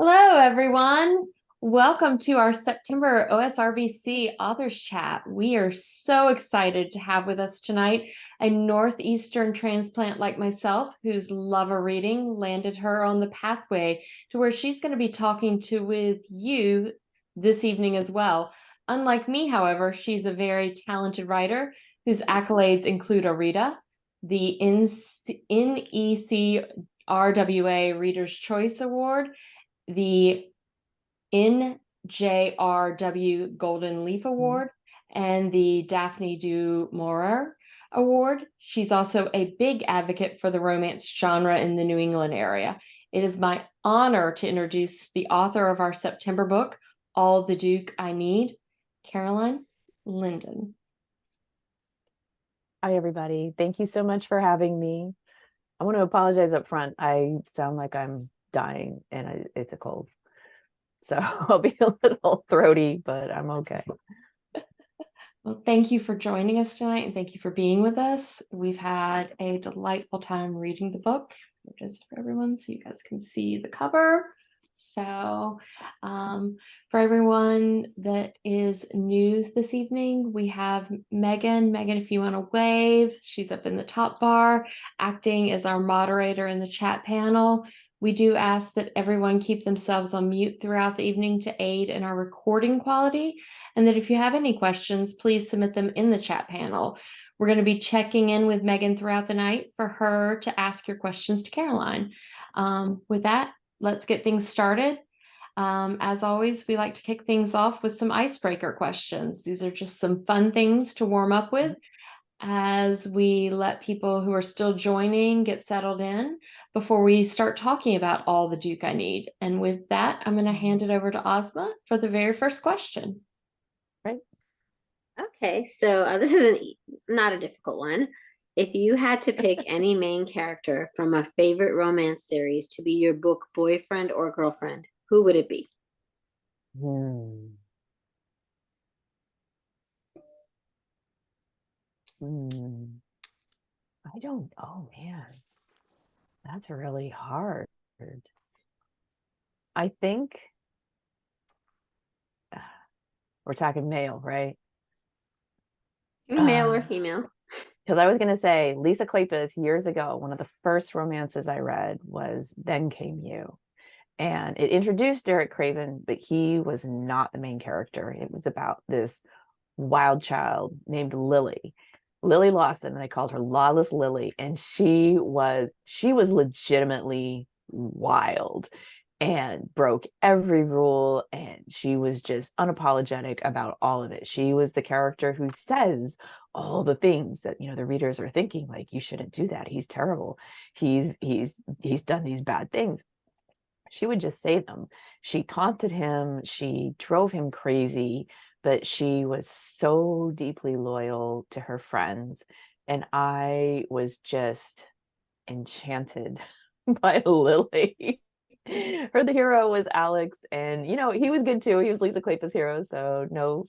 Hello, everyone. Welcome to our September OSRVC Authors Chat. We are so excited to have with us tonight a Northeastern transplant like myself, whose love of reading landed her on the pathway to where she's going to be talking with you this evening as well. Unlike me, however, she's a very talented writer whose accolades include a Rita, the NECRWA Reader's Choice Award, the NJRW Golden Leaf Award, and the Daphne du Maurier Award. She's also a big advocate for the romance genre in the New England area. It is my honor to introduce the author of our September book, All the Duke I Need, Caroline Linden. Hi, everybody. Thank you so much for having me. I want to apologize up front. I sound like I'm dying and it's a cold. So I'll be a little throaty, but I'm okay. Well, thank you for joining us tonight and thank you for being with us. We've had a delightful time reading the book, just for everyone so you guys can see the cover. So for everyone that is new this evening, we have Megan. Megan, if you want to wave, she's up in the top bar, acting as our moderator in the chat panel. We do ask that everyone keep themselves on mute throughout the evening to aid in our recording quality, and that if you have any questions, please submit them in the chat panel. We're going to be checking in with Megan throughout the night for her to ask your questions to Caroline. With that, let's get things started. As always, we like to kick things off with some icebreaker questions. These are just some fun things to warm up with as we let people who are still joining get settled in before we start talking about All the Duke I Need. And with that, I'm going to hand it over to Ozma for the very first question. Right. Okay, so this is not a difficult one. If you had to pick any main character from a favorite romance series to be your book boyfriend or girlfriend, who would it be? I don't, oh man, that's really hard. I think we're talking male, right? Male or female? Because I was going to say Lisa Kleypas years ago, one of the first romances I read was Then Came You. And it introduced Derek Craven, but he was not the main character. It was about this wild child named Lily Lawson, and I called her Lawless Lily. And she was legitimately wild and broke every rule, and she was just unapologetic about all of it. She was the character who says all the things that the readers are thinking, like, you shouldn't do that, he's terrible, he's done these bad things. She would just say them. She taunted him, she drove him crazy, but she was so deeply loyal to her friends, and I was just enchanted by Lily. The hero was Alex, and he was good too. He was Lisa Kleypas' hero, so no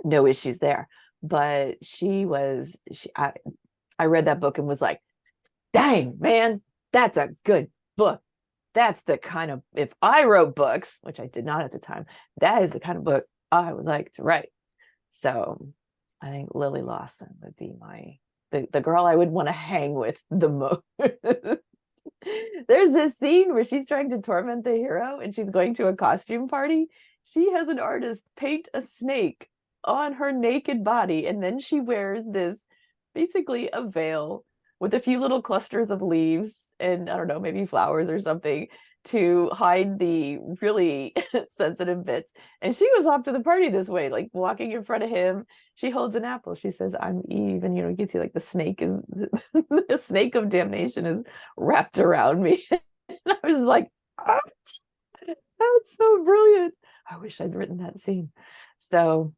no issues there. But I read that book and was like, dang, man, that's a good book. That's the kind of, if I wrote books, which I did not at the time, that is the kind of book I would like to write. So I think Lily Lawson would be the girl I would want to hang with the most. There's this scene where she's trying to torment the hero and she's going to a costume party. She has an artist paint a snake on her naked body, and then she wears this, basically a veil with a few little clusters of leaves and, I don't know, maybe flowers or something, to hide the really sensitive bits. And she was off to the party this way, like walking in front of him. She holds an apple. She says, I'm Eve. And, you can see like the snake is, the snake of damnation is wrapped around me. And I was like, oh, that's so brilliant. I wish I'd written that scene. So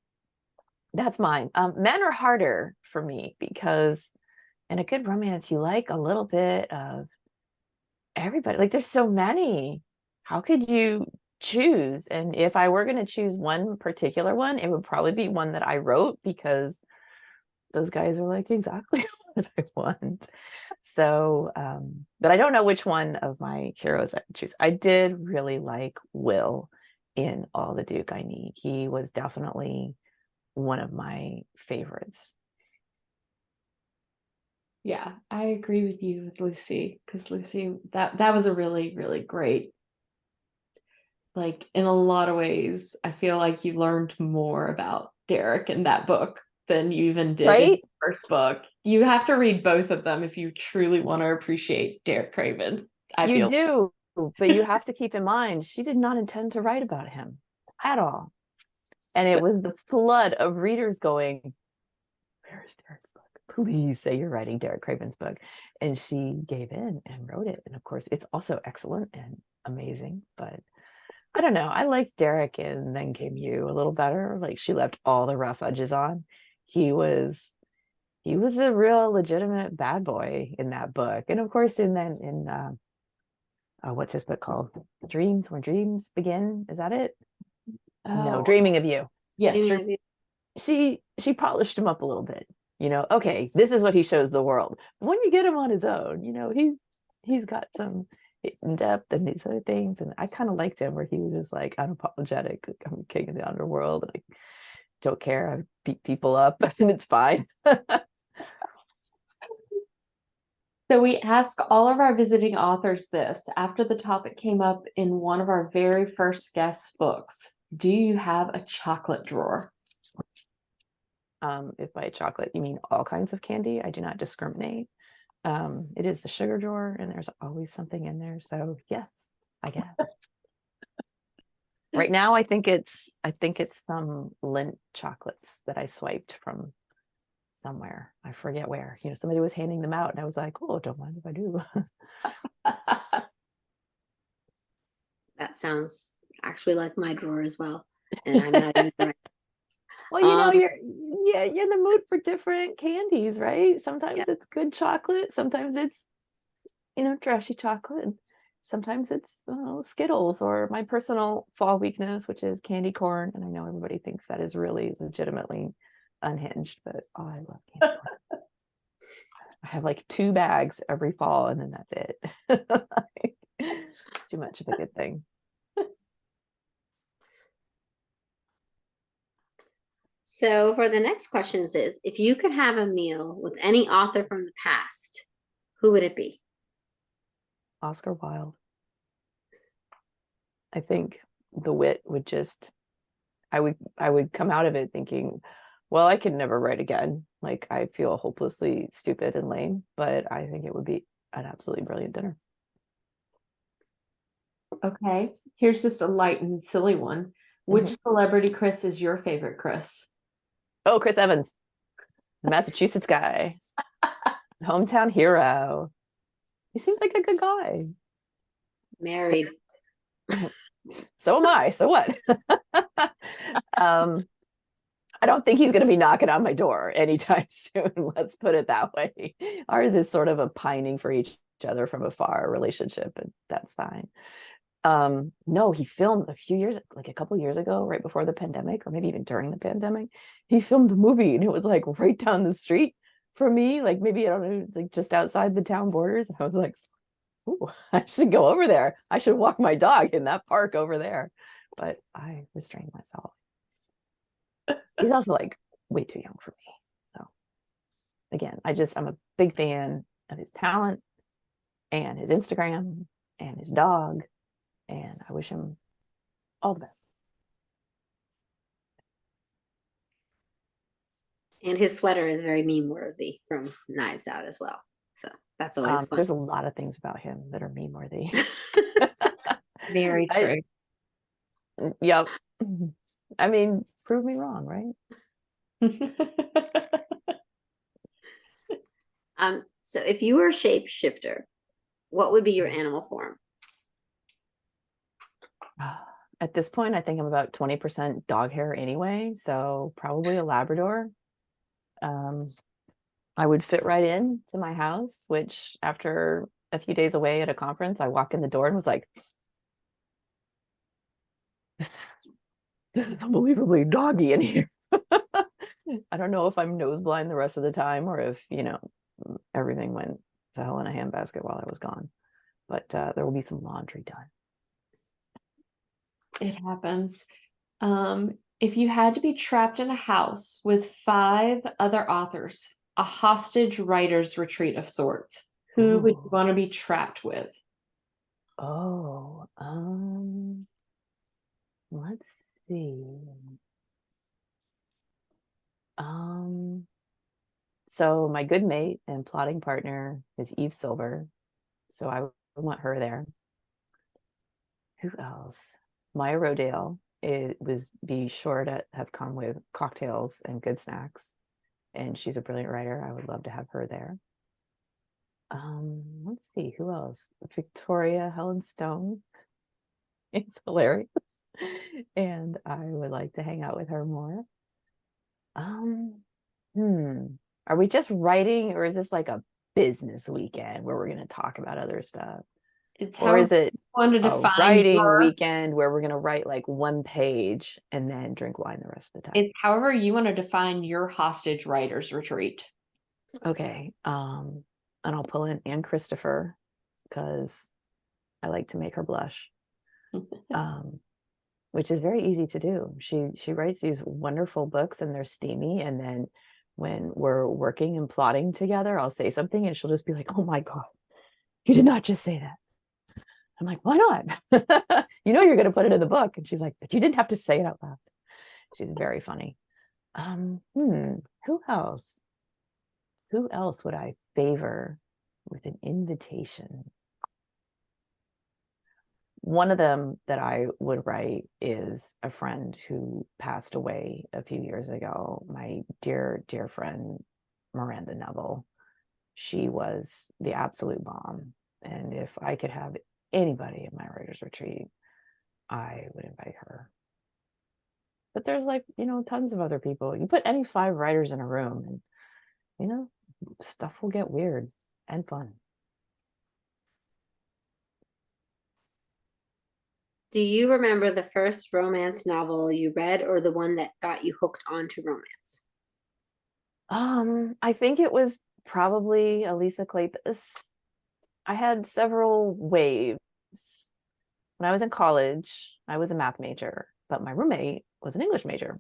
that's mine. Men are harder for me because in a good romance, you like a little bit of everybody. Like, there's so many. How could you choose? And if I were going to choose one particular one, it would probably be one that I wrote, because those guys are like exactly that I want. So, but I don't know which one of my heroes I would choose. I did really like Will in All the Duke I Need. He was definitely one of my favorites. Yeah, I agree with you with Lucy, because Lucy, that was a really, really great, like, in a lot of ways, I feel like you learned more about Derek in that book than you even did in Right? the first book. You have to read both of them if you truly want to appreciate Derek Craven, I You feel. do, but you have to keep in mind, she did not intend to write about him at all. And it was the flood of readers going, where's Derek's book? Please say you're writing Derek Craven's book. And she gave in and wrote it. And of course, it's also excellent and amazing. But I don't know. I liked Derek in Then Came You a little better. Like, she left all the rough edges on. He was a real legitimate bad boy in that book. And of course, what's his book called? Dreams, When Dreams Begin. Is that it? No, Oh, Dreaming of You. yes, Maybe She polished him up a little bit. Okay, this is what he shows the world. When you get him on his own, he's got some in depth and these other things. And I kind of liked him where he was just like unapologetic. Like, I'm king of the underworld. And I don't care. I beat people up and it's fine. So we ask all of our visiting authors this after the topic came up in one of our very first guest books. Do you have a chocolate drawer? If by chocolate you mean all kinds of candy, I do not discriminate. It is the sugar drawer, and there's always something in there. So yes, I guess. Right now, I think it's some Lindt chocolates that I swiped from somewhere. I forget where. Somebody was handing them out, and I was like, "Oh, don't mind if I do." that sounds actually like my drawer as well. And I'm not even right. Well, you're in the mood for different candies, right? Sometimes Yeah. it's good chocolate, sometimes it's trashy chocolate. Sometimes it's Skittles, or my personal fall weakness, which is candy corn. And I know everybody thinks that is really legitimately unhinged, but I love candy corn. I have like 2 bags every fall, and then that's it. Too much of a good thing. So for the next questions is, if you could have a meal with any author from the past, who would it be? Oscar Wilde. I think the wit would just, I would come out of it thinking, well, I could never write again. Like, I feel hopelessly stupid and lame, but I think it would be an absolutely brilliant dinner. Okay, here's just a light and silly one. Which celebrity Chris is your favorite Chris? Oh, Chris Evans, the Massachusetts guy, hometown hero. He seems like a good guy. Married. So am I. So what? I don't think he's going to be knocking on my door anytime soon. Let's put it that way. Ours is sort of a pining for each other from afar relationship, and that's fine. No, he filmed a couple years ago, right before the pandemic, or maybe even during the pandemic. He filmed a movie, and it was like right down the street from me, like maybe, I don't know, like just outside the town borders. I was like, ooh, I should go over there. I should walk my dog in that park over there. But I restrained myself. He's also like way too young for me. So again, I'm a big fan of his talent and his Instagram and his dog. And I wish him all the best. And his sweater is very meme worthy from Knives Out as well. So that's always fun. There's a lot of things about him that are meme worthy. Very true. Yep. I mean, prove me wrong, right? So if you were a shapeshifter, what would be your animal form? At this point, I think I'm about 20% dog hair anyway, so probably a Labrador. I would fit right in to my house, which after a few days away at a conference, I walked in the door and was like, this is unbelievably doggy in here. I don't know if I'm nose blind the rest of the time, or if, everything went to hell in a handbasket while I was gone. But there will be some laundry done. It happens. If you had to be trapped in a house with 5 other authors, a hostage writer's retreat of sorts, who would you Ooh. want to be trapped with? Oh, let's see. So my good mate and plotting partner is Eve Silver. So I would want her there. Who else? Maya Rodale. It was be sure to have come with cocktails and good snacks. And she's a brilliant writer. I would love to have her there. Let's see, who else? Victoria Helen Stone. It's hilarious. And I would like to hang out with her more. Are we just writing, or is this like a business weekend where we're going to talk about other stuff? It's Or how is it you want to a define writing your, weekend where we're going to write like 1 page and then drink wine the rest of the time? it's however you want to define your hostage writer's retreat. Okay. And I'll pull in Anne Christopher because I like to make her blush. Which is very easy to do. She writes these wonderful books and they're steamy. And then when we're working and plotting together, I'll say something and she'll just be like, "Oh my God, you did not just say that." I'm like, "Why not?" You know you're going to put it in the book. And she's like, "But you didn't have to say it out loud." She's very funny. Who else? Who else would I favor with an invitation? One of them that I would write is a friend who passed away a few years ago, my dear, dear friend, Miranda Neville. She was the absolute bomb. And if I could have anybody in my writer's retreat, I would invite her. But there's like, tons of other people. You put any 5 writers in a room and, stuff will get weird and fun. Do you remember the first romance novel you read or the one that got you hooked onto romance? I think it was probably Elisa Kleypas. I had several waves. When I was in college, I was a math major, but my roommate was an English major.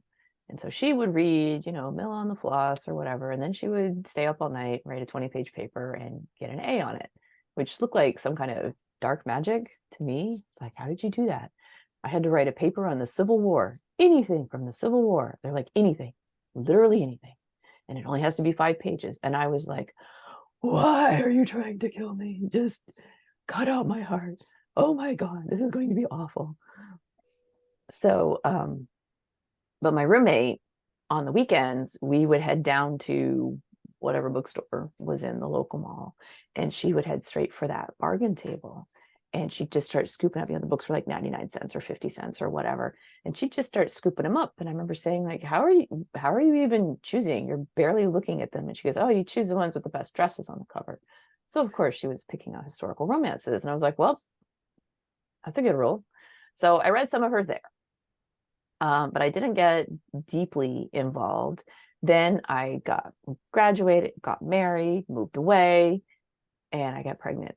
And so she would read, Mill on the Floss or whatever. And then she would stay up all night, write a 20-page paper and get an A on it, which looked like some kind of dark magic to me. It's like, how did you do that? I had to write a paper on the Civil War, anything from the Civil War. They're like, anything, literally anything. And it only has to be 5 pages. And I was like, why are you trying to kill me? Just cut out my heart. Oh my God, this is going to be awful. So, but my roommate, on the weekends, we would head down to whatever bookstore was in the local mall, and she would head straight for that bargain table. And she'd just start scooping up, the books were like 99 cents or 50 cents or whatever. And she'd just start scooping them up. And I remember saying, like, how are you even choosing? You're barely looking at them. And she goes, "Oh, you choose the ones with the best dresses on the cover." So of course she was picking out historical romances. And I was like, well, that's a good rule. So I read some of hers there. But I didn't get deeply involved. Then I graduated, got married, moved away, and I got pregnant.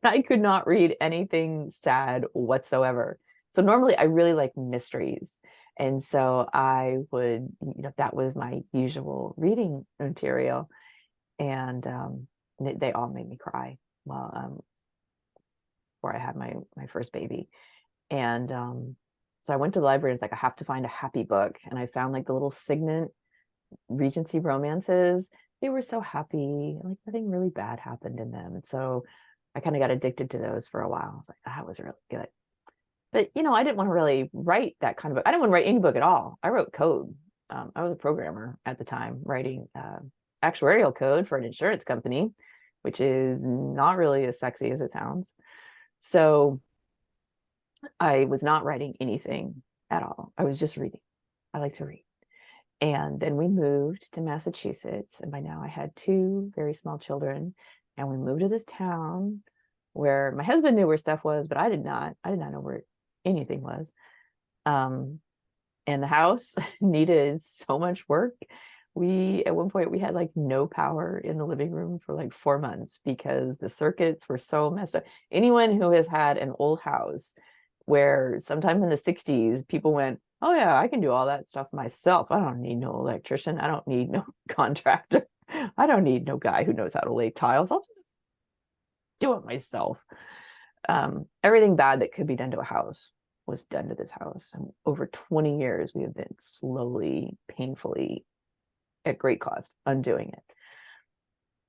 I could not read anything sad whatsoever. So normally I really like mysteries. And so I would, that was my usual reading material. And they all made me cry while before I had my first baby. And so I went to the library and it's like, I have to find a happy book. And I found like the little Signet Regency romances. They were so happy, like nothing really bad happened in them. And so I kind of got addicted to those for a while. I was like, that was really good. But, I didn't want to really write that kind of book. I didn't want to write any book at all. I wrote code. I was a programmer at the time, writing actuarial code for an insurance company, which is not really as sexy as it sounds. So I was not writing anything at all. I was just reading. I like to read. And then we moved to Massachusetts. And by now I had 2 very small children. And we moved to this town where my husband knew where stuff was, but I did not. I did not know where anything was. And the house needed so much work. at one point we had like no power in the living room for like 4 months because the circuits were so messed up. Anyone who has had an old house where sometime in the 60s people went, oh yeah, I can do all that stuff myself. I don't need no electrician. I don't need no contractor. I don't need no guy who knows how to lay tiles. I'll just do it myself. Everything bad that could be done to a house was done to this house. And over 20 years, we have been slowly, painfully, at great cost, undoing it.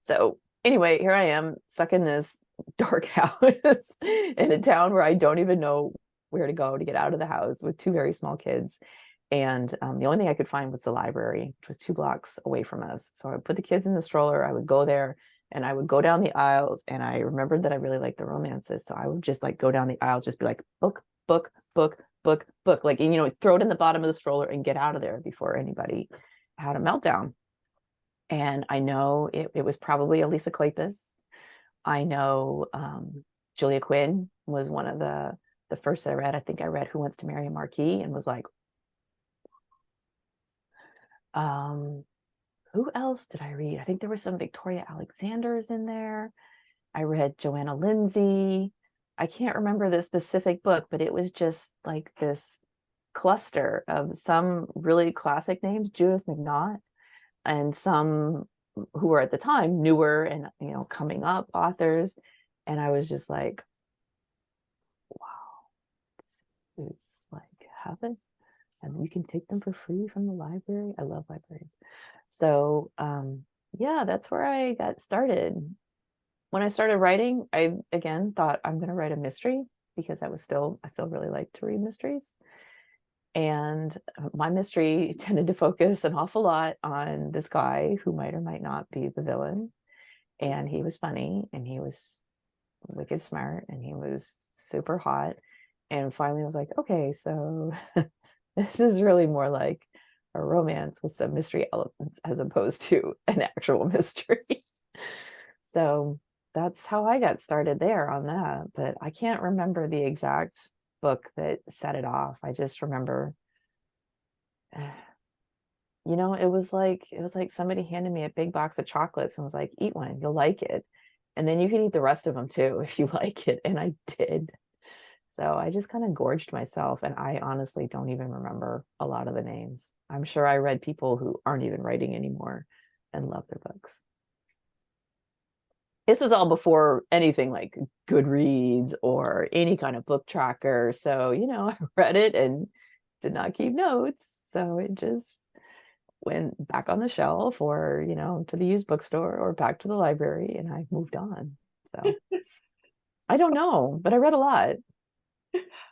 So anyway, here I am stuck in this dark house in a town where I don't even know where to go to get out of the house with 2 very small kids. And the only thing I could find was the library, which was 2 blocks away from us. So I would put the kids in the stroller, I would go there, and I would go down the aisles. And I remembered that I really liked the romances. So I would just like go down the aisle, just be like, book, book, book, book, book, like, you know, throw it in the bottom of the stroller and get out of there before anybody had a meltdown. And I know it was probably Elisa Kleypas. I know Julia Quinn was one of the first I read. I think I read Who Wants to Marry a Marquis and was like, who else did I read? I think there was some Victoria Alexander's in there. I read Joanna Lindsay. I can't remember the specific book, but it was just like this cluster of some really classic names, Judith McNaught, and some who were at the time newer and, you know, coming up authors. And I was just like, wow, this is like heaven. And you can take them for free from the library. I love libraries. So yeah, that's where I got started. When I started writing, I again thought I'm going to write a mystery because I still really like to read mysteries. And my mystery tended to focus an awful lot on this guy who might or might not be the villain. And he was funny and he was wicked smart and he was super hot. And finally I was like, okay, so this is really more like a romance with some mystery elements as opposed to an actual mystery. So that's how I got started there on that. But I can't remember the exact book that set it off. I just remember, you know, it was like somebody handed me a big box of chocolates and was like, eat one, you'll like it. And then you can eat the rest of them too if you like it. And I did. So I just kind of gorged myself, and I honestly don't even remember a lot of the names. I'm sure I read people who aren't even writing anymore and love their books. This was all before anything like Goodreads or any kind of book tracker. So, you know, I read it and did not keep notes. So it just went back on the shelf or, you know, to the used bookstore or back to the library, and I moved on. So I don't know, but I read a lot.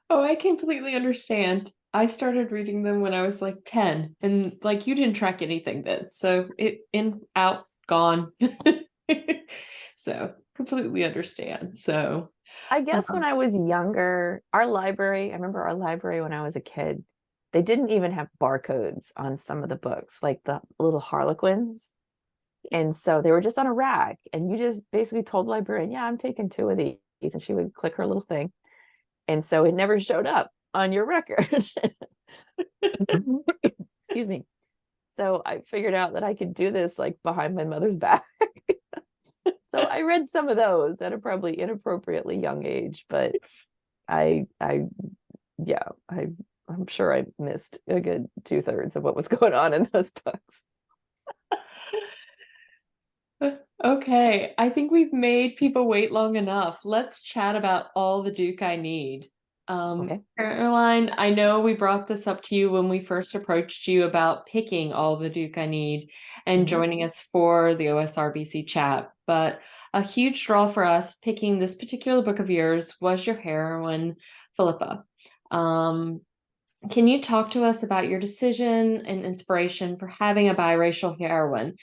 Oh, I completely understand. I started reading them when I was like 10, and like you didn't track anything then. So it in, out, gone. So completely understand. So I guess when I was younger, our library, I remember our library when I was a kid, they didn't even have barcodes on some of the books, like the little Harlequins. And so they were just on a rack, and you just basically told the librarian, yeah, I'm taking 2 of these. And she would click her little thing. And so it never showed up on your record. Excuse me. So I figured out that I could do this like behind my mother's back. So I read some of those at a probably inappropriately young age, but I'm sure I missed a good 2/3 of what was going on in those books. okay, I think we've made people wait long enough. Let's chat about All the Duke I Need. Okay. Caroline, I know we brought this up to you when we first approached you about picking All the Duke I Need and joining us for the OSRBC chat, but a huge draw for us picking this particular book of yours was your heroine, Philippa. Can you talk to us about your decision and inspiration for having a biracial heroine?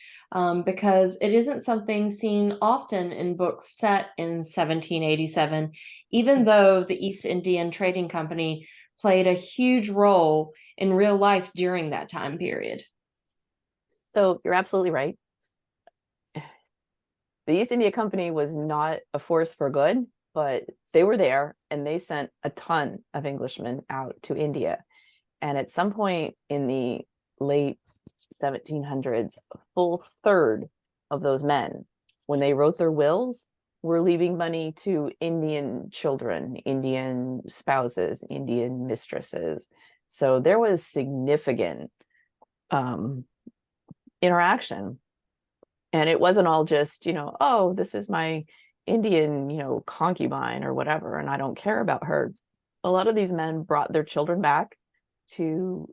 Because it isn't something seen often in books set in 1787, even though the East Indian Trading Company played a huge role in real life during that time period. So you're absolutely right. The East India Company was not a force for good, but they were there and they sent a ton of Englishmen out to India. And at some point in the late 1700s, a full third of those men, when they wrote their wills, were leaving money to Indian children, Indian spouses, Indian mistresses. So there was significant interaction. And it wasn't all just, oh, this is my Indian, concubine or whatever, and I don't care about her. A lot of these men brought their children back to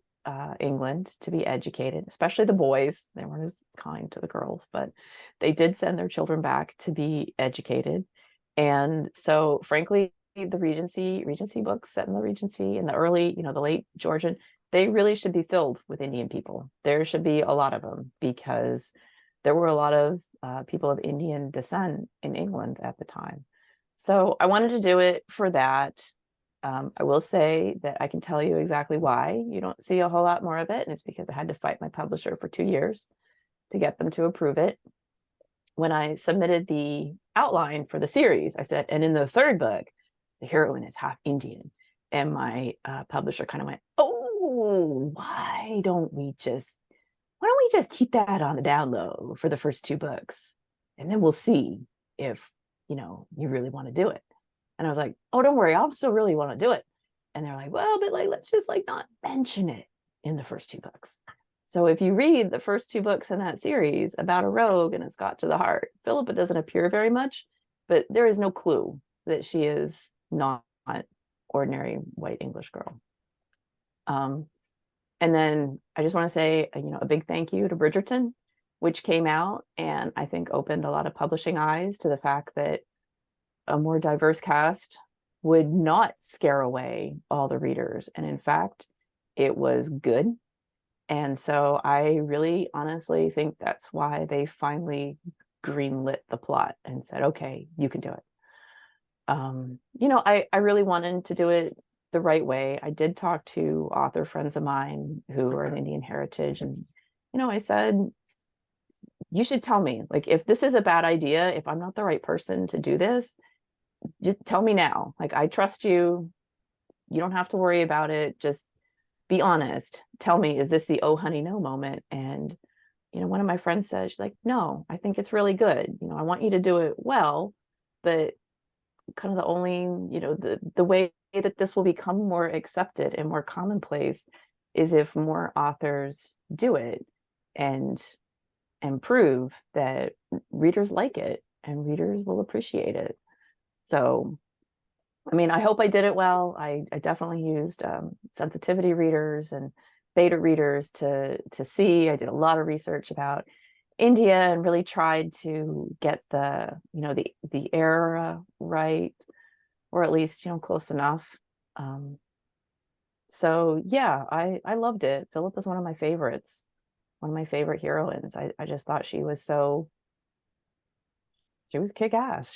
England to be educated, especially the boys. They weren't as kind to the girls, but they did send their children back to be educated. And so, frankly, the Regency books set in the Regency in the early, the late Georgian, they really should be filled with Indian people. There should be a lot of them, because there were a lot of people of Indian descent in England at the time. So I wanted to do it for that. I will say that I can tell you exactly why you don't see a whole lot more of it. And it's because I had to fight my publisher for 2 years to get them to approve it. When I submitted the outline for the series, I said, and in the third book, the heroine is half Indian. And my publisher kind of went, oh, why don't we just keep that on the down low for the first 2 books? And then we'll see if, you really want to do it. And I was like, oh, don't worry, I'll still really want to do it. And they're like, well, but let's just not mention it in the first 2 books. So if you read the first 2 books in that series about a rogue and a Scot to the heart, Philippa doesn't appear very much, but there is no clue that she is not ordinary white English girl. And then I just want to say, a big thank you to Bridgerton, which came out and I think opened a lot of publishing eyes to the fact that a more diverse cast would not scare away all the readers. And in fact, it was good. And so I really honestly think that's why they finally greenlit the plot and said, okay, you can do it. I really wanted to do it the right way. I did talk to author friends of mine who are of Indian heritage. And, I said, you should tell me, if this is a bad idea, if I'm not the right person to do this, just tell me now. I trust you. You don't have to worry about it. Just be honest. Tell me, is this the oh honey no moment? And, one of my friends said, she's like, no, I think it's really good. I want you to do it well, but kind of the only, the way that this will become more accepted and more commonplace is if more authors do it and prove that readers like it and readers will appreciate it. So, I hope I did it well. I definitely used sensitivity readers and beta readers to see. I did a lot of research about India and really tried to get the era right, or at least close enough. So yeah, I loved it. Philip was one of my favorites, one of my favorite heroines. I just thought she was kick-ass.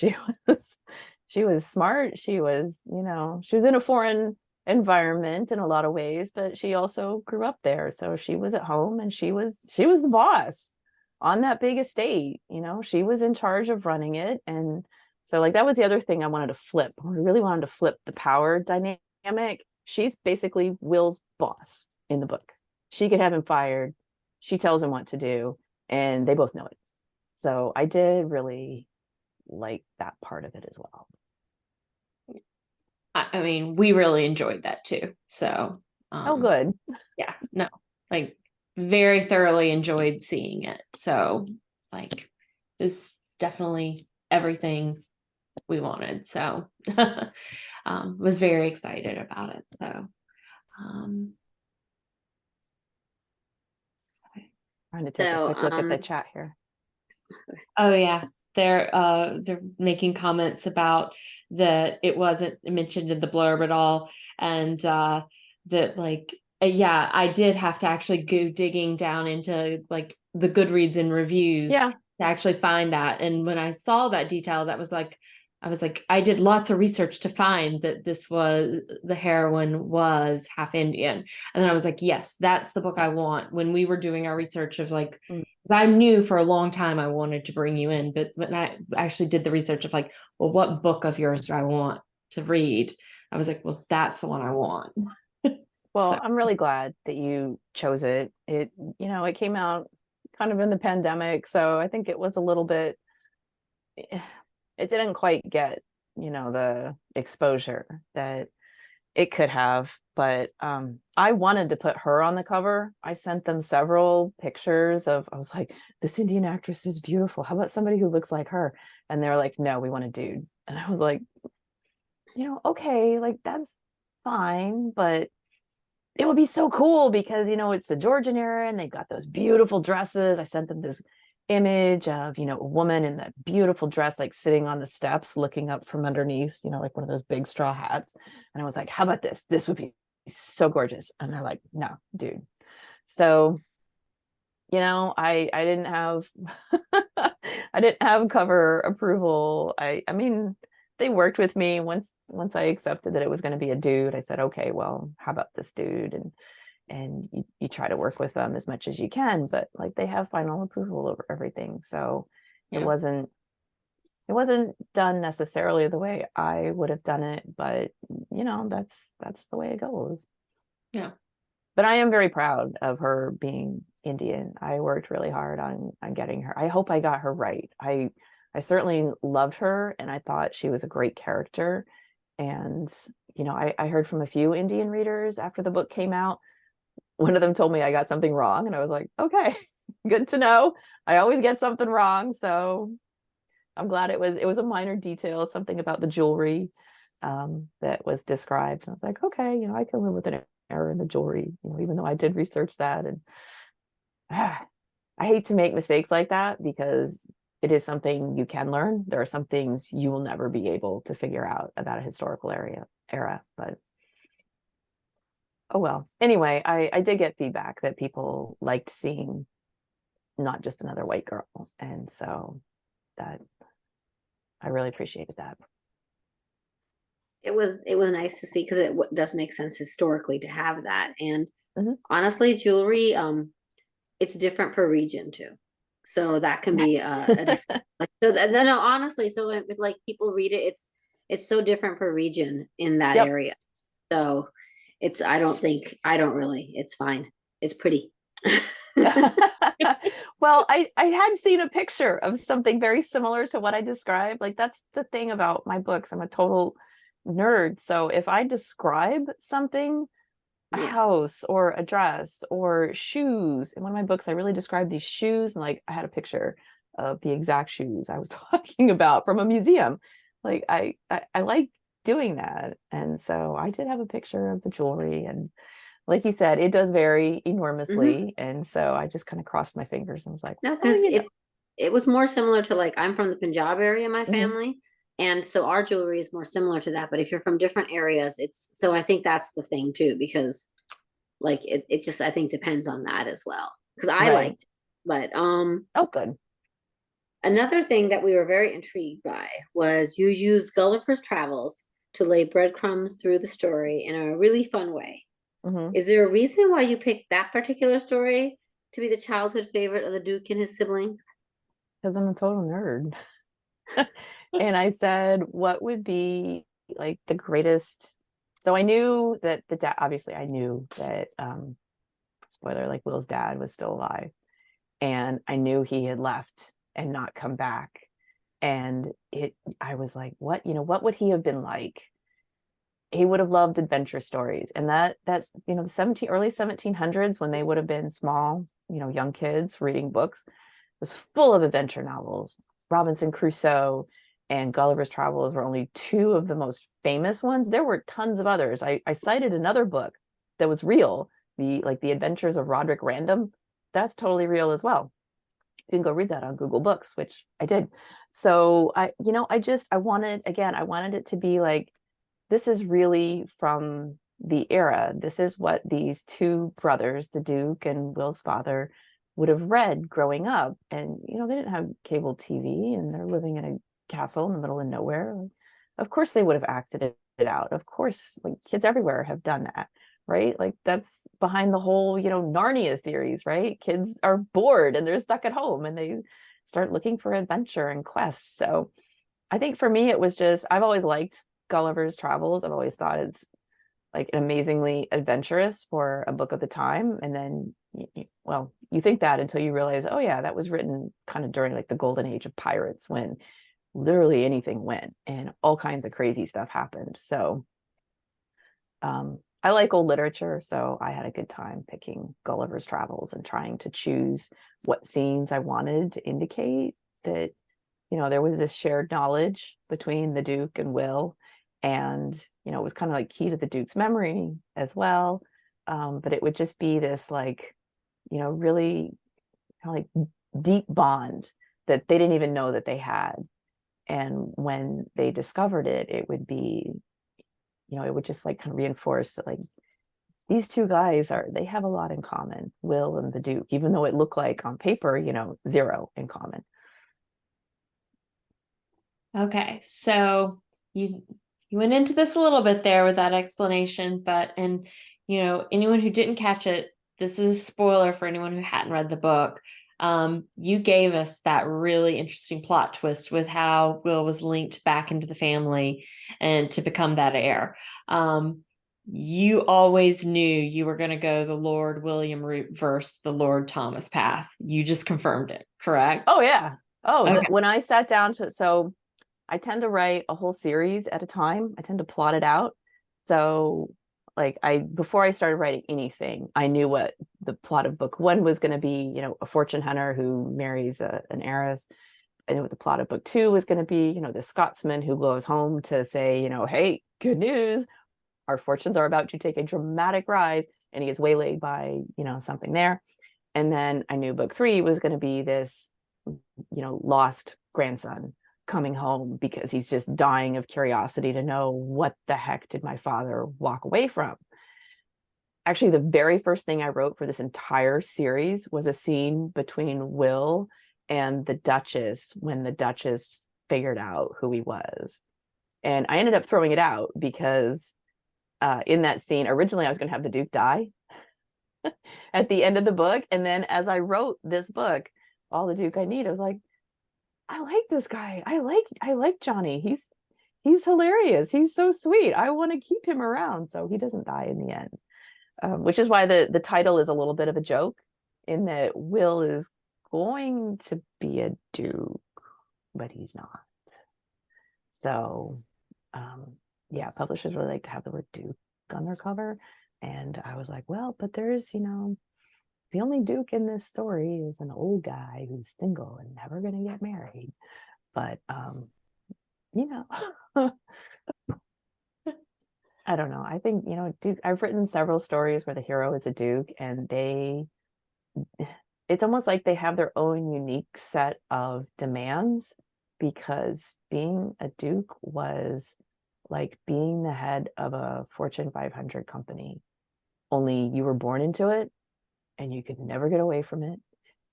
She was smart. She was in a foreign environment in a lot of ways, but she also grew up there, so she was at home and she was the boss on that big estate. She was in charge of running it. And so that was the other thing I wanted to flip. I really wanted to flip the power dynamic. She's basically Will's boss in the book. She could have him fired. She tells him what to do, and they both know it. So I did really like that part of it as well. We really enjoyed that too. So oh, good. Yeah, no, very thoroughly enjoyed seeing it. So it's definitely everything we wanted. So was very excited about it. So trying to take a quick look at the chat here. Oh yeah, they're making comments about that it wasn't mentioned in the blurb at all, and that yeah, I did have to actually go digging down into the Goodreads and reviews to actually find that. And when I saw that detail, I was like, I did lots of research to find that the heroine was half Indian. And then I was like, yes, that's the book I want. When we were doing our research of I knew for a long time I wanted to bring you in, but when I actually did the research of well, what book of yours do I want to read? I was like, well, that's the one I want. Well, So I'm really glad that you chose it. It came out kind of in the pandemic, so I think it was a little bit, it didn't quite get, the exposure that it could have. But I wanted to put her on the cover. I sent them several pictures I was like, this Indian actress is beautiful. How about somebody who looks like her? And they're like, no, we want a dude. And I was like, okay, like that's fine, but it would be so cool because it's the Georgian era and they've got those beautiful dresses. I sent them this image of a woman in that beautiful dress, like sitting on the steps looking up from underneath, like one of those big straw hats. And I was like, how about this would be so gorgeous. And they're like, no, dude. So I didn't have I didn't have cover approval. I mean, they worked with me once I accepted that it was going to be a dude. I said, okay, well, how about this dude? And you try to work with them as much as you can, but like they have final approval over everything. So it wasn't done necessarily the way I would have done it, but that's the way it goes. Yeah. But I am very proud of her being Indian. I worked really hard on getting her. I hope I got her right. I certainly loved her and I thought she was a great character. And, I heard from a few Indian readers after the book came out. One of them told me I got something wrong. And I was like, okay, good to know. I always get something wrong. So I'm glad it was a minor detail, something about the jewelry that was described. And I was like, okay, I can live with an error in the jewelry, even though I did research that. And I hate to make mistakes like that because it is something you can learn. There are some things you will never be able to figure out about a historical era, but oh well. Anyway, I did get feedback that people liked seeing not just another white girl. And so that I really appreciated that. It was nice to see because it does make sense historically to have that. And Mhm. honestly, jewelry, it's different per region too. So that can be a different. No, honestly, so it's like people read it, it's so different per region in that Yep. area. So I don't really, it's fine. It's pretty. Well, I had seen a picture of something very similar to what I described. Like that's the thing about my books. I'm a total nerd. So if I describe something, a Yeah. house or a dress or shoes, in one of my books, I really described these shoes, and like I had a picture of the exact shoes I was talking about from a museum. Like I like doing that. And so I did have a picture of the jewelry, and like you said, it does vary enormously. And so I just kind of crossed my fingers and was like, No, oh, because it was more similar to, like, I'm from the Punjab area, my Mhm. family, and so our jewelry is more similar to that. But if you're from different areas, it's so I think that's the thing too, because like it just I think depends on that as well. Because I Right. liked it. But Oh, good. another thing that we were very intrigued by was you used Gulliver's Travels to lay breadcrumbs through the story in a really fun way. Mhm. Is there a reason why you picked that particular story to be the childhood favorite of the Duke and his siblings? Because I'm a total nerd. And I said, what would be like the greatest? So I knew that the dad, obviously, I knew that, spoiler, like Will's dad was still alive. And I knew he had left and not come back. And I was like, what would he have been like? He would have loved adventure stories. And that's, the early 1700s, when they would have been small, young kids reading books, was full of adventure novels. Robinson Crusoe and Gulliver's Travels were only two of the most famous ones. There were tons of others. I cited another book that was real, the Adventures of Roderick Random. That's totally real as well. You can go read that on Google Books, which I did. So I wanted it to be like, this is really from the era. This is what these two brothers, the Duke and Will's father, would have read growing up. And they didn't have cable TV, and they're living in a castle in the middle of nowhere. Of course they would have acted it out. Of course, like kids everywhere have done that, right? Like that's behind the whole Narnia series, right? Kids are bored and they're stuck at home and they start looking for adventure and quests. So I think for me it was just, I've always liked Gulliver's Travels. I've always thought it's like amazingly adventurous for a book of the time. And then, well, you think that until you realize, oh yeah, that was written kind of during like the golden age of pirates, when literally anything went and all kinds of crazy stuff happened. So I like old literature, so I had a good time picking Gulliver's Travels and trying to choose what scenes I wanted to indicate that, there was this shared knowledge between the Duke and Will, and it was kind of like key to the Duke's memory as well. But it would just be this like, really kind of like deep bond that they didn't even know that they had. And when they discovered it, it would be, it would just like kind of reinforce that like these two guys they have a lot in common, Will and the Duke, even though it looked like on paper, zero in common. Okay, so you went into this a little bit there with that explanation, but anyone who didn't catch it, this is a spoiler for anyone who hadn't read the book. You gave us that really interesting plot twist with how Will was linked back into the family and to become that heir. You always knew you were going to go the Lord William route versus the Lord Thomas path. You just confirmed it, correct? Oh yeah. Oh, okay. When I sat down so I tend to write a whole series at a time. I tend to plot it out. So like before I started writing anything, I knew what the plot of book 1 was going to be, a fortune hunter who marries an heiress. I knew what the plot of book 2 was going to be, the Scotsman who goes home to say, hey, good news, our fortunes are about to take a dramatic rise, and he gets waylaid by, something there. And then I knew book 3 was going to be this, lost grandson coming home because he's just dying of curiosity to know what the heck did my father walk away from. Actually, the very first thing I wrote for this entire series was a scene between Will and the Duchess when the Duchess figured out who he was. And I ended up throwing it out because in that scene, originally I was going to have the Duke die at the end of the book. And then as I wrote this book, All the Duke I Need, I was like, I like this guy. I like Johnny. He's hilarious. He's so sweet. I want to keep him around. So he doesn't die in the end, which is why the title is a little bit of a joke in that Will is going to be a Duke, but he's not. So yeah, publishers really like to have the word Duke on their cover. And I was like, well, but there's, the only Duke in this story is an old guy who's single and never going to get married. But, I don't know. I think, Duke, I've written several stories where the hero is a Duke, and it's almost like they have their own unique set of demands, because being a Duke was like being the head of a Fortune 500 company, only you were born into it and you could never get away from it,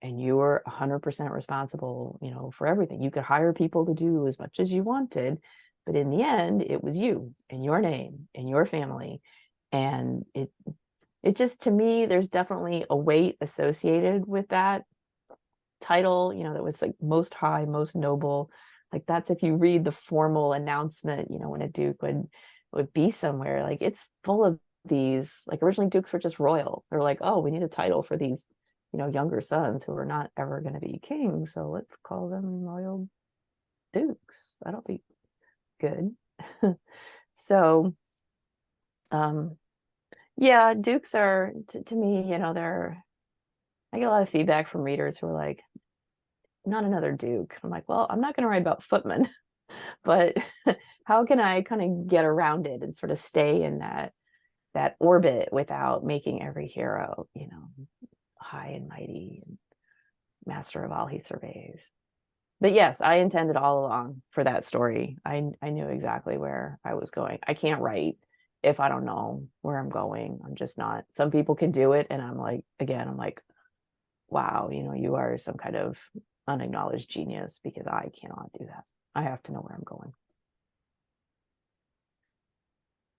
and you were 100% responsible, for everything. You could hire people to do as much as you wanted, but in the end it was you and your name and your family. And it just, to me, there's definitely a weight associated with that title, that was like most high, most noble. Like that's if you read the formal announcement, when a Duke would be somewhere, like it's full of these, like originally Dukes were just royal. They're like, oh, we need a title for these, younger sons who are not ever going to be king, so let's call them royal Dukes. That'll be good. So yeah, Dukes are to me, I get a lot of feedback from readers who are like, not another Duke. I'm like, well, I'm not going to write about footmen, but how can I kind of get around it and sort of stay in that orbit without making every hero, high and mighty and master of all he surveys. But yes, I intended all along for that story. I knew exactly where I was going. I can't write if I don't know where I'm going. I'm just not. Some people can do it, and I'm like, wow, you are some kind of unacknowledged genius, because I cannot do that. I have to know where I'm going.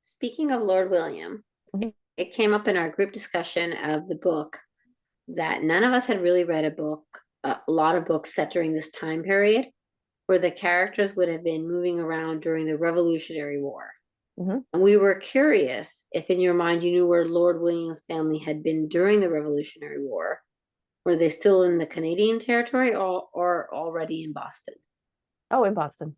Speaking of Lord William, it came up in our group discussion of the book that none of us had really read a lot of books set during this time period, where the characters would have been moving around during the Revolutionary War. Mhm. And we were curious if in your mind you knew where Lord William's family had been during the Revolutionary War. Were they still in the Canadian territory or already in Boston? Oh, in Boston.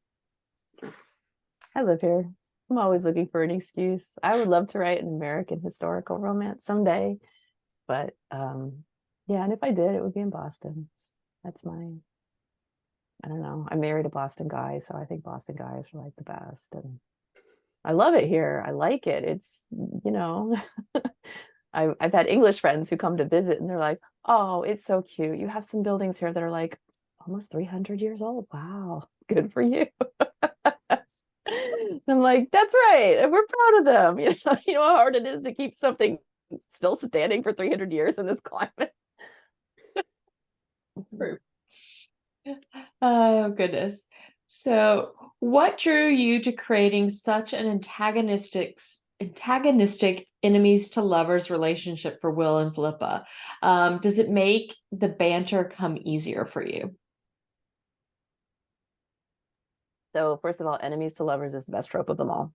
I live here. I'm always looking for an excuse. I would love to write an American historical romance someday, but yeah, and if I did, it would be in Boston. That's my, I don't know. I married a Boston guy, so I think Boston guys are like the best, and I love it here. I like it. It's, you know, I've had English friends who come to visit and they're like, "Oh, it's so cute. You have some buildings here that are like almost 300 years old. Wow, good for you." And I'm like, "That's right. And we're proud of them." You know how hard it is to keep something still standing for 300 years in this climate. True. Oh, goodness. So, what drew you to creating such an antagonistic enemies to lovers relationship for Will and Philippa? Does it make the banter come easier for you? So, first of all, enemies to lovers is the best trope of them all.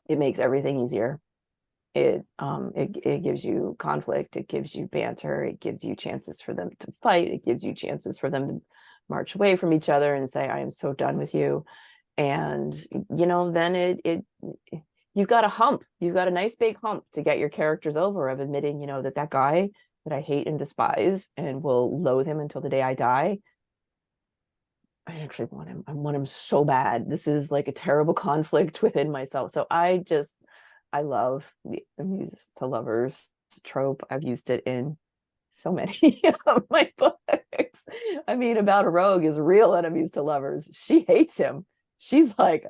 It makes everything easier. It gives you conflict, it gives you banter, it gives you chances for them to fight, it gives you chances for them to march away from each other and say, "I am so done with you." And then you've got a hump, you've got a nice big hump to get your characters over, of admitting, that guy that I hate and despise and will loathe him until the day I die, I actually want him. I want him so bad. This is like a terrible conflict within myself. So I love the enemies to lovers trope. I've used it in so many of my books. I mean, About a Rogue is real enemies to lovers. She hates him. She's like,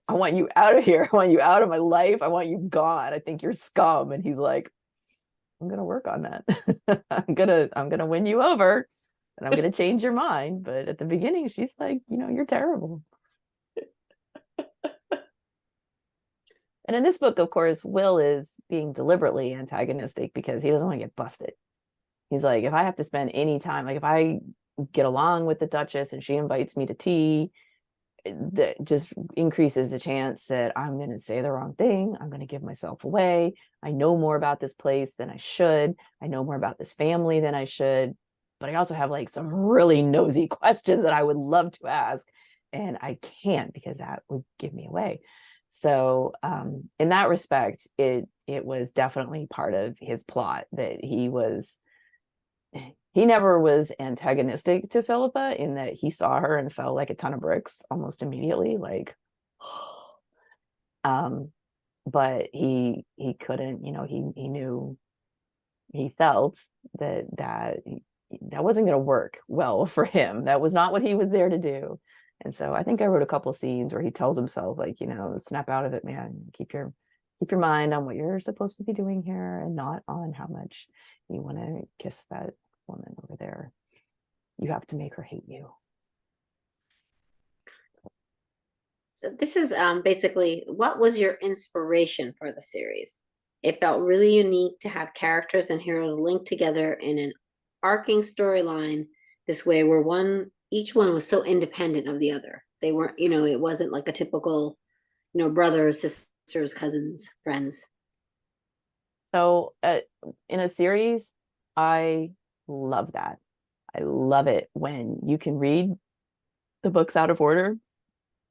"I want you out of here. I want you out of my life. I want you gone. I think you're scum." And he's like, "I'm gonna work on that. I'm gonna win you over, and I'm gonna change your mind." But at the beginning, she's like, "You're terrible." And in this book, of course, Will is being deliberately antagonistic because he doesn't want to get busted. He's like, if I have to spend any time, like if I get along with the Duchess and she invites me to tea, that just increases the chance that I'm going to say the wrong thing. I'm going to give myself away. I know more about this place than I should. I know more about this family than I should. But I also have like some really nosy questions that I would love to ask. And I can't because that would give me away. So in that respect, it was definitely part of his plot that he never was antagonistic to Philippa, in that he saw her and fell like a ton of bricks almost immediately, like but he couldn't, he knew, he felt that wasn't going to work well for him. That was not what he was there to do. And so I think I wrote a couple scenes where he tells himself, like, snap out of it, man. Keep your mind on what you're supposed to be doing here, and not on how much you want to kiss that woman over there. You have to make her hate you. So this is basically, what was your inspiration for the series? It felt really unique to have characters and heroes linked together in an arcing storyline this way, where each one was so independent of the other. They weren't, it wasn't like a typical, brothers, sisters, cousins, friends. So in a series, I love that. I love it when you can read the books out of order,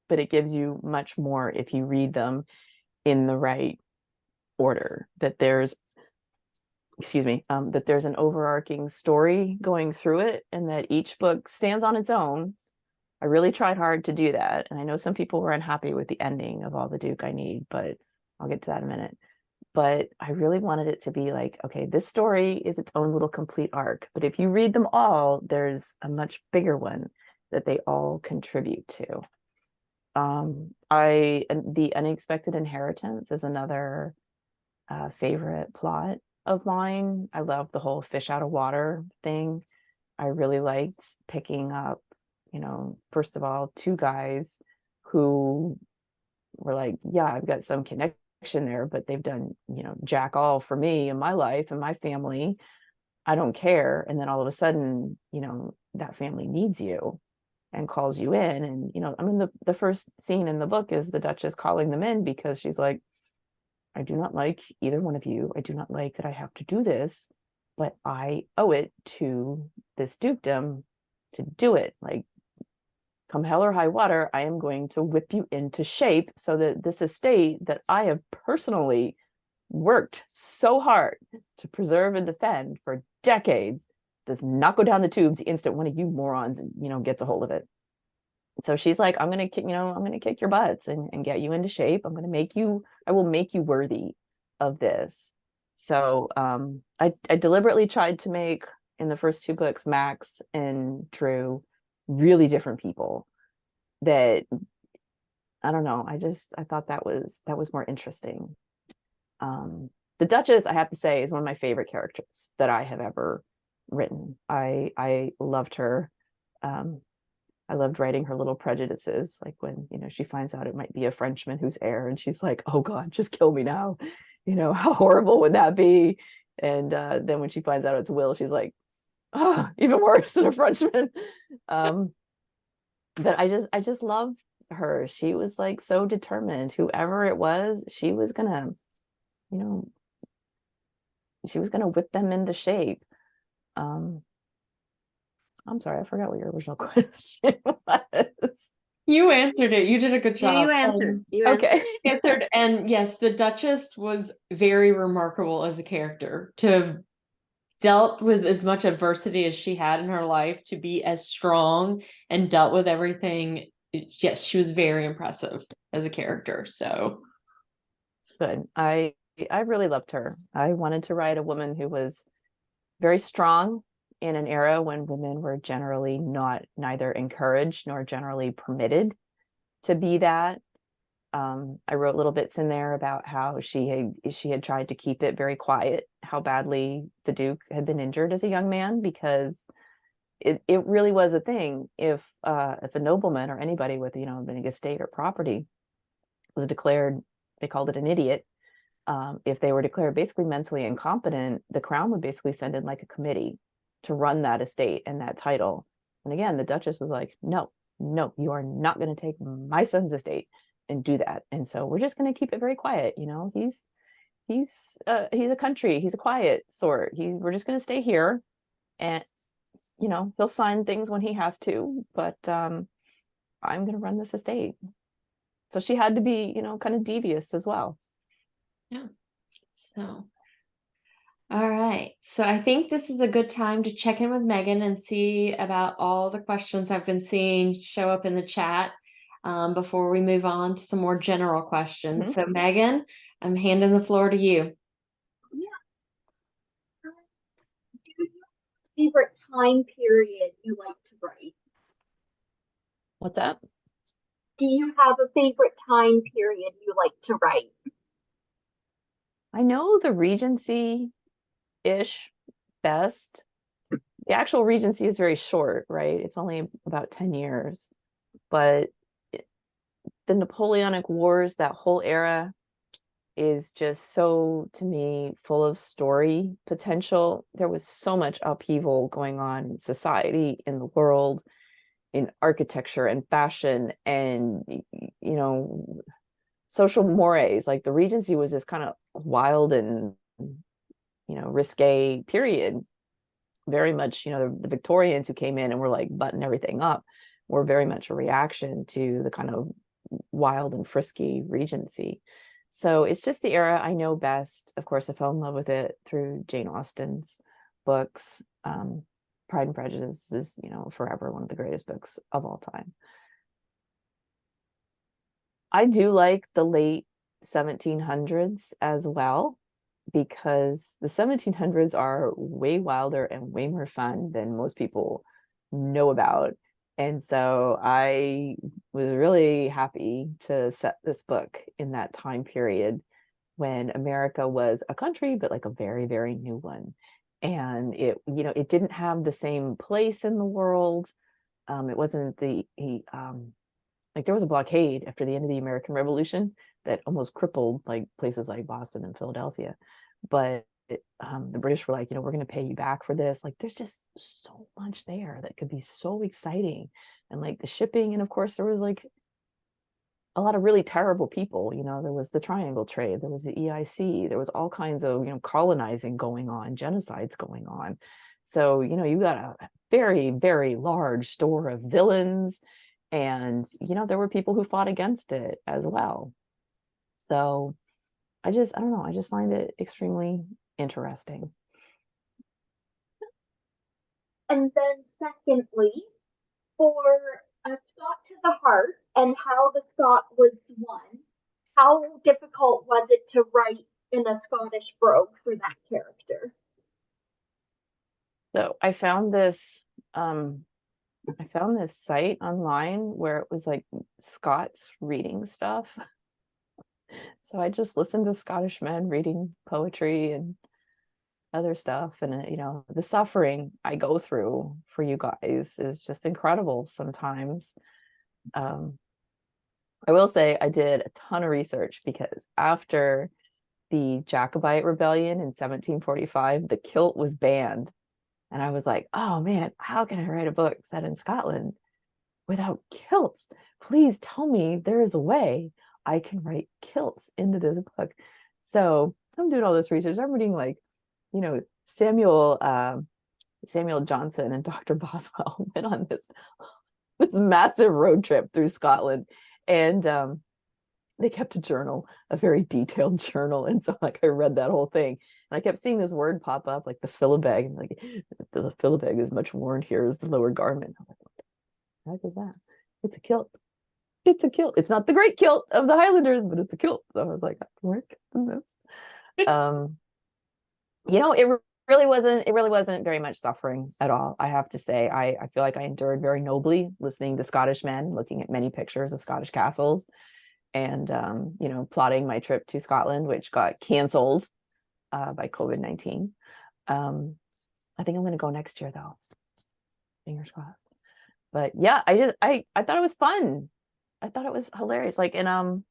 but it gives you much more if you read them in the right order. That there's that there's an overarching story going through it, and that each book stands on its own. I really tried hard to do that, and I know some people were unhappy with the ending of All the Duke I Need, but I'll get to that in a minute. But I really wanted it to be like, okay, this story is its own little complete arc, but if you read them all, there's a much bigger one that they all contribute to. The Unexpected Inheritance is another favorite plot of mine. I love the whole fish out of water thing. I really liked picking up, first of all, two guys who were like, yeah, I've got some connection there, but they've done, jack all for me and my life and my family. I don't care. And then all of a sudden, that family needs you. and calls you in. And, I mean, the first scene in the book is the Duchess calling them in because she's like, I do not like either one of you. I do not like that I have to do this, but I owe it to this dukedom to do it. Like, come hell or high water, I am going to whip you into shape so that this estate that I have personally worked so hard to preserve and defend for decades does not go down the tubes the instant one of you morons, gets a hold of it. So she's like, I'm gonna kick your butts and get you into shape. I will make you worthy of this. So I deliberately tried to make, in the first two books, Max and Drew really different people that, I don't know, I thought that was more interesting. The Duchess, I have to say, is one of my favorite characters that I have ever written. I loved her. I loved writing her little prejudices, like when, she finds out it might be a Frenchman who's heir, and she's like, oh God, just kill me now. How horrible would that be? And then when she finds out it's Will, she's like, oh, even worse than a Frenchman. But I just loved her. She was like so determined. Whoever it was, she was gonna whip them into shape. I'm sorry, I forgot what your original question was. You answered it. You did a good job. You answered. You Okay. answered. And yes, the Duchess was very remarkable as a character to have dealt with as much adversity as she had in her life, to be as strong and dealt with everything. Yes, she was very impressive as a character. So Good. I really loved her. I wanted to write a woman who was very strong in an era when women were generally neither encouraged nor generally permitted to be that. I wrote little bits in there about how she had tried to keep it very quiet, how badly the Duke had been injured as a young man, because it really was a thing. If a nobleman or anybody with a big estate or property was declared, they called it an idiot. If they were declared basically mentally incompetent, the crown would basically send in like a committee to run that estate and that title. And again, the Duchess was like, no, you are not going to take my son's estate and do that. And so we're just going to keep it very quiet. He's a country, he's a quiet sort. We're just going to stay here, and he'll sign things when he has to, but I'm going to run this estate. So she had to be, kind of devious as well. yeah. So all right. So I think this is a good time to check in with Megan and see about all the questions I've been seeing show up in the chat before we move on to some more general questions. Mm-hmm. So Megan, I'm handing the floor to you. Yeah. Do you have a favorite time period you like to write? What's that? Do you have a favorite time period you like to write? I know the Regency-ish best. The actual Regency is very short, right? It's only about 10 years. But the Napoleonic Wars, that whole era, is just so, to me, full of story potential. There was so much upheaval going on in society, in the world, in architecture and fashion, and social mores. Like, the Regency was this kind of wild and risque period. Very much, the Victorians who came in and were like button everything up were very much a reaction to the kind of wild and frisky Regency. So it's just the era I know best. Of course, I fell in love with it through Jane Austen's books. Pride and Prejudice is, forever one of the greatest books of all time. I do like the late 1700s as well, because the 1700s are way wilder and way more fun than most people know about. And so I was really happy to set this book in that time period when America was a country, but like a very, very new one. And it didn't have the same place in the world. It wasn't like there was a blockade after the end of the American Revolution that almost crippled like places like Boston and Philadelphia. But the British were like, we're going to pay you back for this. Like, there's just so much there that could be so exciting. And like the shipping, and of course there was like a lot of really terrible people. There was the triangle trade, there was the EIC, there was all kinds of colonizing going on, genocides going on. So you've got a very, very large store of villains, and there were people who fought against it as well. So I don't know, I just find it extremely interesting. And then secondly, for A Scot to the Heart and How the Scot Was Won, how difficult was it to write in a Scottish brogue for that character? So I found this site online where it was like Scots reading stuff. So I just listened to Scottish men reading poetry and other stuff, and the suffering I go through for you guys is just incredible sometimes. I will say I did a ton of research, because after the Jacobite rebellion in 1745, the kilt was banned, and I was like, oh man, how can I write a book set in Scotland without kilts? Please tell me there is a way I can write kilts into this book. So I'm doing all this research. I'm reading like Samuel Johnson and Dr. Boswell went on this massive road trip through Scotland, and they kept a journal, a very detailed journal. And so like I read that whole thing, and I kept seeing this word pop up, like the philibeg, and like the philibeg is much worn here as the lower garment. I was like, what the heck is that? It's a kilt. It's a kilt. It's not the great kilt of the Highlanders, but it's a kilt. So I was like, it really wasn't very much suffering at all, I have to say. I feel like I endured very nobly, listening to Scottish men, looking at many pictures of Scottish castles, and plotting my trip to Scotland, which got canceled by COVID-19. I think I'm going to go next year, though. Fingers crossed. But yeah, I thought it was fun. I thought it was hilarious. Like in How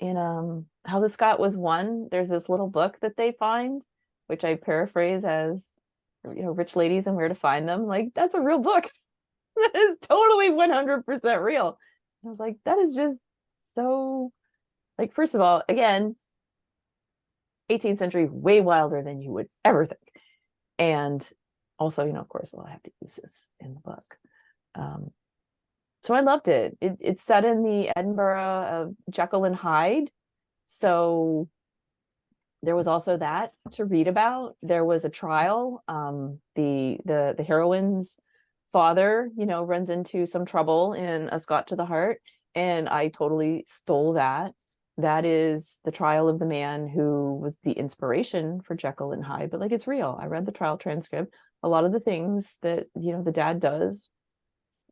the Scot Was Won, there's this little book that they find, which I paraphrase as, Rich Ladies and Where to Find Them. Like, that's a real book. That is totally 100% real. And I was like, that is just so, like, first of all, again, 18th century, way wilder than you would ever think. And also, of course, I'll have to use this in the book. So I loved it. It's set in the Edinburgh of Jekyll and Hyde. So there was also that to read about. There was a trial. The heroine's father, runs into some trouble in A Scot to the Heart, and I totally stole that. That is the trial of the man who was the inspiration for Jekyll and Hyde. But like, it's real. I read the trial transcript. A lot of the things that the dad does,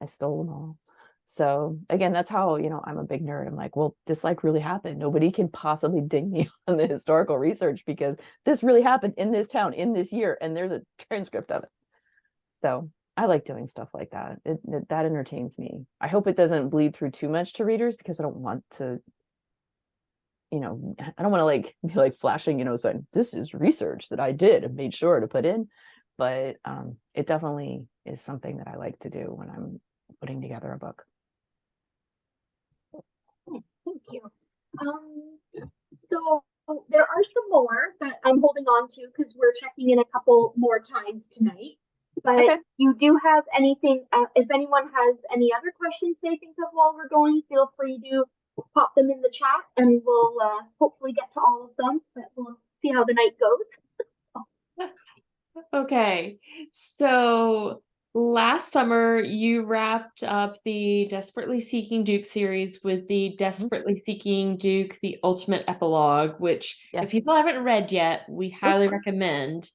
I stole them all. So again, that's how, I'm a big nerd. I'm like, well, this like really happened. Nobody can possibly ding me on the historical research, because this really happened in this town in this year, and there's a transcript of it. So I like doing stuff like that. That entertains me. I hope it doesn't bleed through too much to readers, because I don't want to, I don't want to like be like flashing, saying this is research that I did and made sure to put in. But it definitely is something that I like to do when I'm putting together a book. Thank you. So there are some more that I'm holding on to because we're checking in a couple more times tonight. But Okay. you do have anything, if anyone has any other questions they think of while we're going, feel free to pop them in the chat, and we'll hopefully get to all of them, but we'll see how the night goes. Okay, so last summer you wrapped up the Desperately Seeking Duke series with the Desperately Seeking Duke, the Ultimate Epilogue, which Yes. if people haven't read yet, we highly recommend.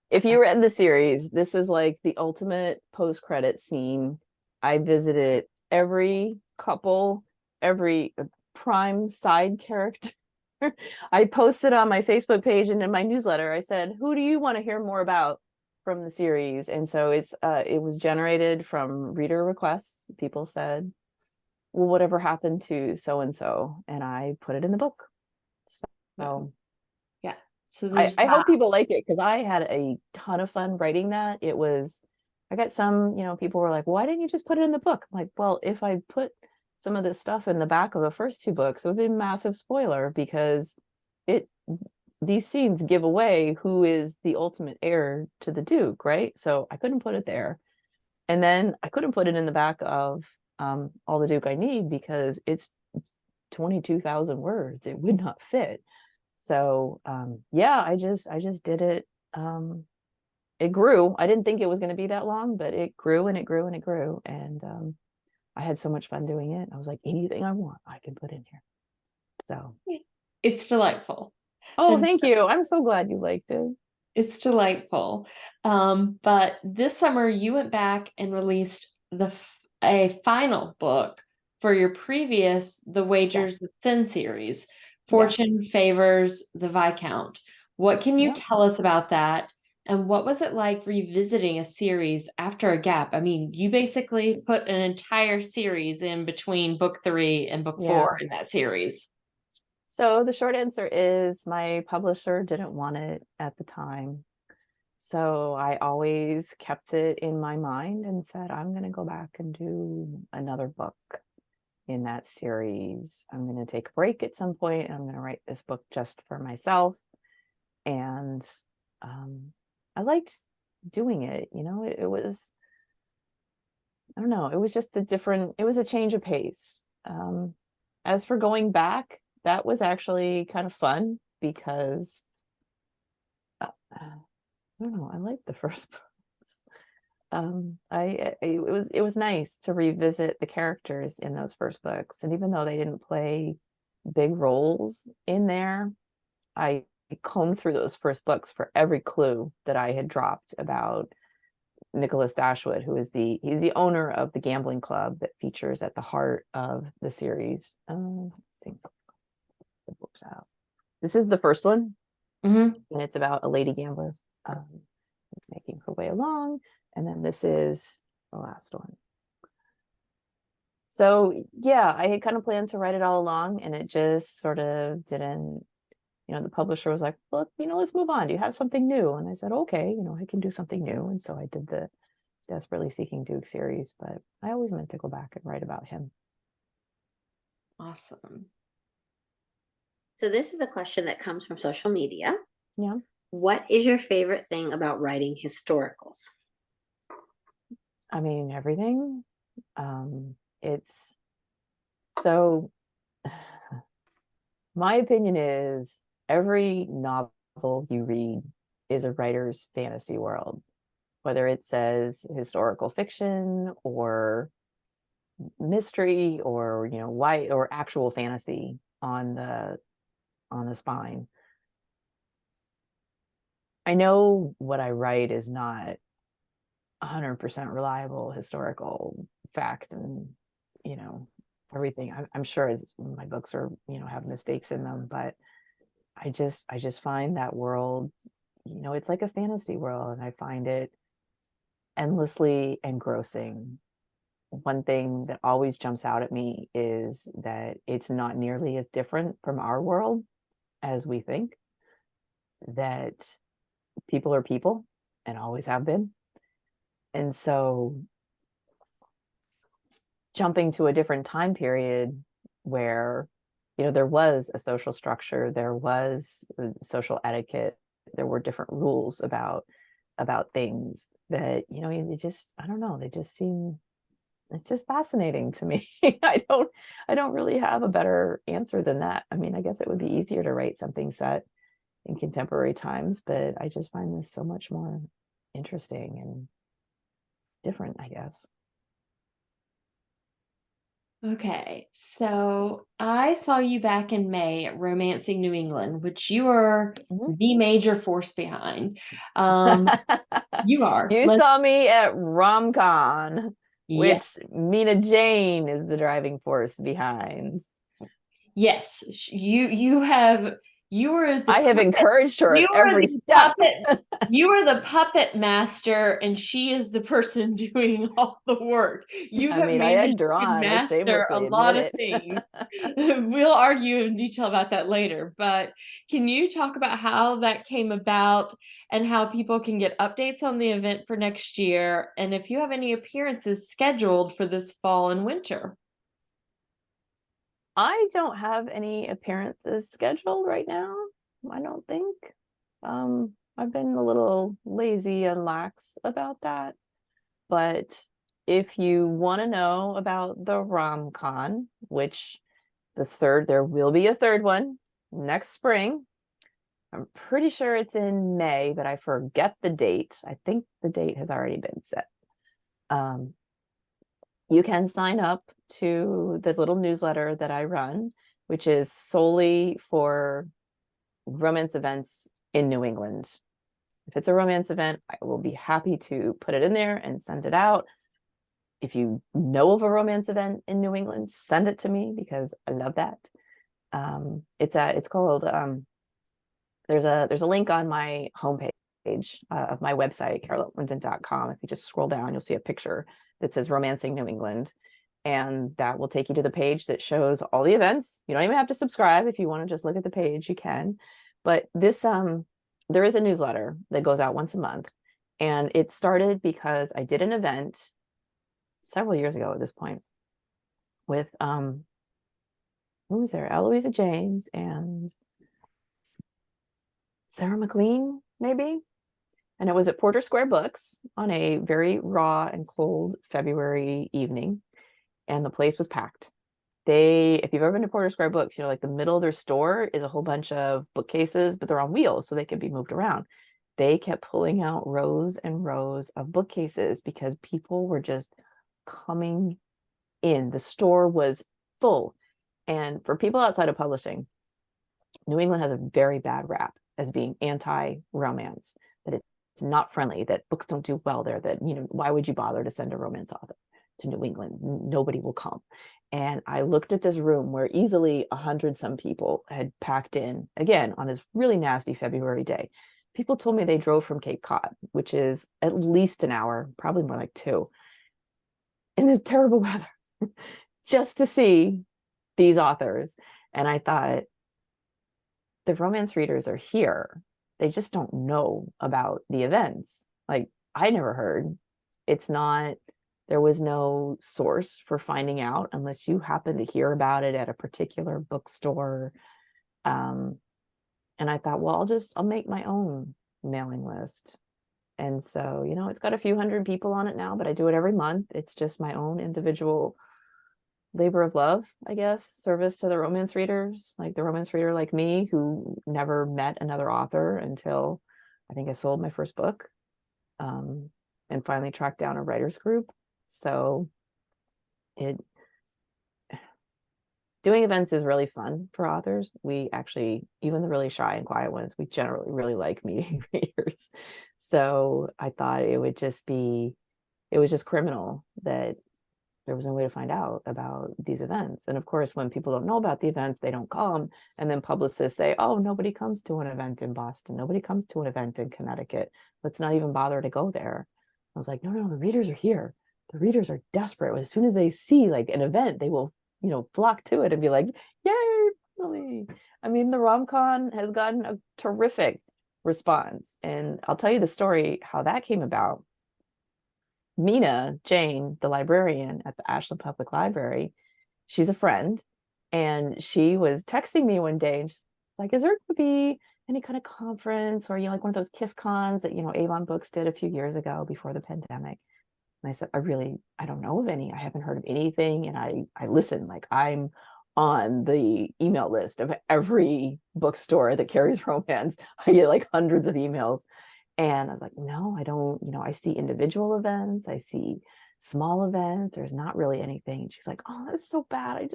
If you read the series, this is like the ultimate post-credit scene. I visited every couple, every prime side character. I posted on my Facebook page and in my newsletter, I said, who do you want to hear more about from the series? And so it was generated from reader requests. People said, well, whatever happened to so-and-so? And I put it in the book. So Yeah. So there's I that. hope people like it, because I had a ton of fun writing that. I got some, people were like, why didn't you just put it in the book? I'm like, well, if I put some of this stuff in the back of the first two books, it would be a massive spoiler, because these scenes give away who is the ultimate heir to the Duke, right? So I couldn't put it there. And then I couldn't put it in the back of All the Duke I Need, because it's 22,000 words. It would not fit. So yeah, I just did it. It grew. I didn't think it was going to be that long, but it grew and it grew and it grew. And I had so much fun doing it. I was like, anything I want, I can put in here. So It's delightful. oh, And thank you. I'm so glad you liked it. it's delightful. But this summer you went back and released a final book for your previous The Wagers of Sin series, Fortune Favors the Viscount. What can you Yep. tell us about that? And what was it like revisiting a series after a gap? I mean, you basically put an entire series in between book 3 and book 4 in that series. So the short answer is my publisher didn't want it at the time. So I always kept it in my mind and said, I'm going to go back and do another book in that series. I'm going to take a break at some point, and I'm going to write this book just for myself. And I liked doing it. It was, I don't know, it was just it was a change of pace. As for going back, that was actually kind of fun, because I don't know, I liked the first books. It was nice to revisit the characters in those first books, and even though they didn't play big roles in there, I combed through those first books for every clue that I had dropped about Nicholas Dashwood, who is he's the owner of the gambling club that features at the heart of the series. Let's see the books out. This is the first one, and it's about a lady gambler making her way along, and then this is the last one. So yeah, I had kind of planned to write it all along, and it just sort of didn't. The publisher was like, look, let's move on. Do you have something new? And I said, okay, I can do something new. And so I did the Desperately Seeking Duke series, but I always meant to go back and write about him. Awesome. So this is a question that comes from social media. Yeah. What is your favorite thing about writing historicals? I mean, everything. It's so, my opinion is every novel you read is a writer's fantasy world, whether it says historical fiction or mystery or white or actual fantasy on the spine. I know what I write is not 100% reliable historical fact, and everything. I'm sure my books are have mistakes in them, but I just find that world, it's like a fantasy world, and I find it endlessly engrossing. One thing that always jumps out at me is that it's not nearly as different from our world as we think, that people are people and always have been. And so jumping to a different time period where there was a social structure, there was social etiquette, there were different rules about things that I don't know, they just seem, it's just fascinating to me. I don't really have a better answer than that. I mean, I guess it would be easier to write something set in contemporary times, but I just find this so much more interesting and different, I guess. Okay, so I saw you back in May at Romancing New England, which you are the major force behind. You are. You saw me at RomCon, which Mina Jane is the driving force behind. Yes, you have You were the I have encouraged her you at were every the step. you are the puppet master, and she is the person doing all the work. You I have mean, I managed egged her to on. I master a shamelessly lot admit of it. things. We'll argue in detail about that later, but can you talk about how that came about and how people can get updates on the event for next year, and if you have any appearances scheduled for this fall and winter? I don't have any appearances scheduled right now. I don't think. I've been a little lazy and lax about that. But if you want to know about the RomCon, which there will be a third one next spring. I'm pretty sure it's in May, but I forget the date. I think the date has already been set. You can sign up to the little newsletter that I run, which is solely for romance events in New England. If it's a romance event, I will be happy to put it in there and send it out. If you know of a romance event in New England, send it to me because I love that. It's called there's a link on my homepage of my website, carolinelinden.com. If you just scroll down, you'll see a picture that says Romancing New England, and that will take you to the page that shows all the events. You don't even have to subscribe. If you want to just look at the page, you can. But this there is a newsletter that goes out once a month, and it started because I did an event several years ago at this point with who was there? Eloisa James and Sarah McLean, maybe. And it was at Porter Square Books on a very raw and cold February evening. And the place was packed. If you've ever been to Porter Square Books, you know, like the middle of their store is a whole bunch of bookcases, but they're on wheels, so they can be moved around. They kept pulling out rows and rows of bookcases because people were just coming in. The store was full. And for people outside of publishing, New England has a very bad rap as being anti-romance, that it's not friendly, that books don't do well there, that, you know, why would you bother to send a romance author to New England? Nobody will come. And I looked at this room where easily 100 some people had packed in, again, on this really nasty February day. People told me they drove from Cape Cod, which is at least an hour, probably more like 2, in this terrible weather, just to see these authors. And I thought, the romance readers are here. They just don't know about the events. Like, I never heard. There was no source for finding out unless you happen to hear about it at a particular bookstore. And I thought, well, I'll make my own mailing list. And so, you know, it's got a few hundred people on it now, but I do it every month. It's just my own individual labor of love, I guess, service to the romance readers, like the romance reader like me who never met another author until I think I sold my first book, and finally tracked down a writers group. So doing events is really fun for authors. We actually, even the really shy and quiet ones, we generally really like meeting readers. So I thought it was just criminal that there was no way to find out about these events. And of course, when people don't know about the events, they don't come. And then publicists say, oh, nobody comes to an event in Boston. Nobody comes to an event in Connecticut. Let's not even bother to go there. I was like, no, the readers are here. The readers are desperate. As soon as they see like an event, they will, you know, flock to it and be like, yay, finally. I mean, the RomCon has gotten a terrific response. And I'll tell you the story, how that came about. Mina Jane, the librarian at the Ashland Public Library, she's a friend, and she was texting me one day and she's like, is there going to be any kind of conference or, you know, like one of those Kiss Cons that, you know, Avon Books did a few years ago before the pandemic? And I said, I don't know of any. I haven't heard of anything. And I listen, like I'm on the email list of every bookstore that carries romance. I get like hundreds of emails. And I was like, no, I don't, you know, I see individual events, I see small events, there's not really anything. And she's like, oh, that's so bad.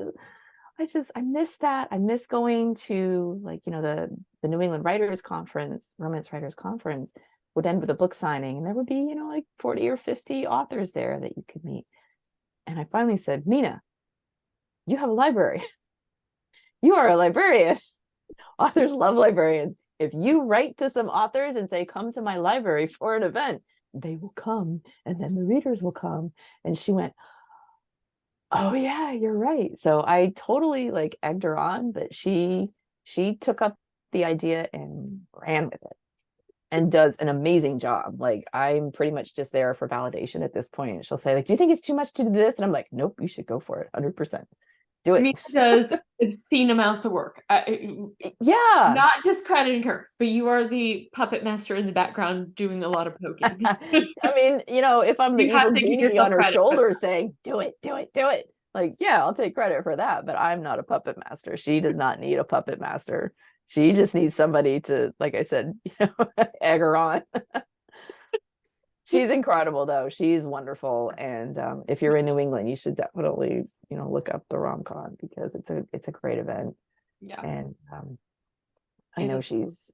I miss that. I miss going to, like, you know, the New England Writers Conference, Romance Writers Conference would end with a book signing, and there would be, you know, like 40 or 50 authors there that you could meet. And I finally said, Mina, you have a library. You are a librarian. authors love librarians. If you write to some authors and say, come to my library for an event, they will come, and then the readers will come. And she went, oh yeah, you're right. So I totally like egged her on, but she took up the idea and ran with it and does an amazing job. Like, I'm pretty much just there for validation at this point. She'll say, like, do you think it's too much to do this? And I'm like, nope, you should go for it. 100%. Do it. Mina does obscene amounts of work. Yeah. Not discrediting her, but you are the puppet master in the background doing a lot of poking. I mean, you know, if I'm the You have evil to give genie yourself on her credit for shoulder that. saying, do it, do it, do it. Like, yeah, I'll take credit for that, but I'm not a puppet master. She does not need a puppet master. She just needs somebody to, like I said, you know, egg her on. She's incredible though. She's wonderful. And if you're in New England, you should definitely, you know, look up the rom-con because it's a great event. Yeah. And I know she's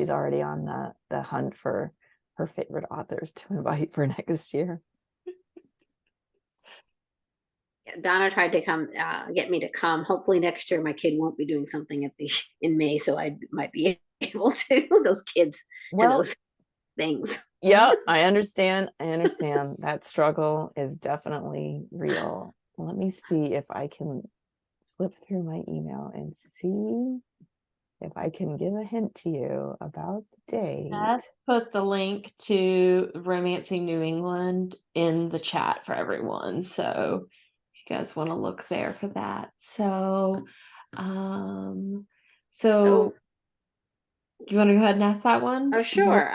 already on the hunt for her favorite authors to invite for next year. Donna tried to come get me to come. Hopefully next year my kid won't be doing something in May, so I might be able to. Those kids and those things. Yeah, I understand. That struggle is definitely real. Let me see if I can flip through my email and see if I can give a hint to you about the date. Let's put the link to Romancing New England in the chat for everyone. So if you guys want to look there for that. So you want to go ahead and ask that one? Oh, sure.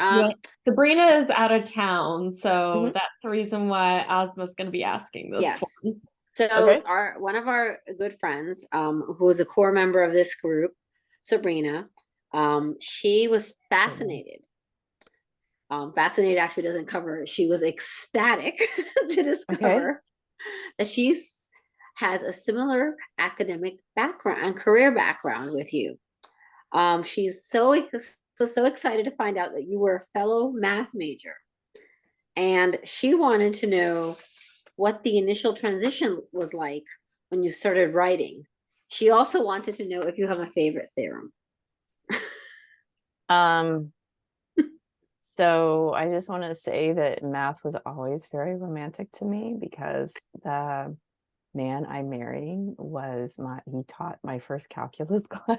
Sabrina is out of town, so Mhm. that's the reason why Ozma's going to be asking this Yes. one. So Okay. one of our good friends, who is a core member of this group, Sabrina, she was fascinated. Fascinated actually doesn't cover it. She was ecstatic to discover that has a similar academic background and career background with you. She's was so excited to find out that you were a fellow math major, and she wanted to know what the initial transition was like when you started writing. She also wanted to know if you have a favorite theorem. So I just want to say that math was always very romantic to me because the man I married he taught my first calculus class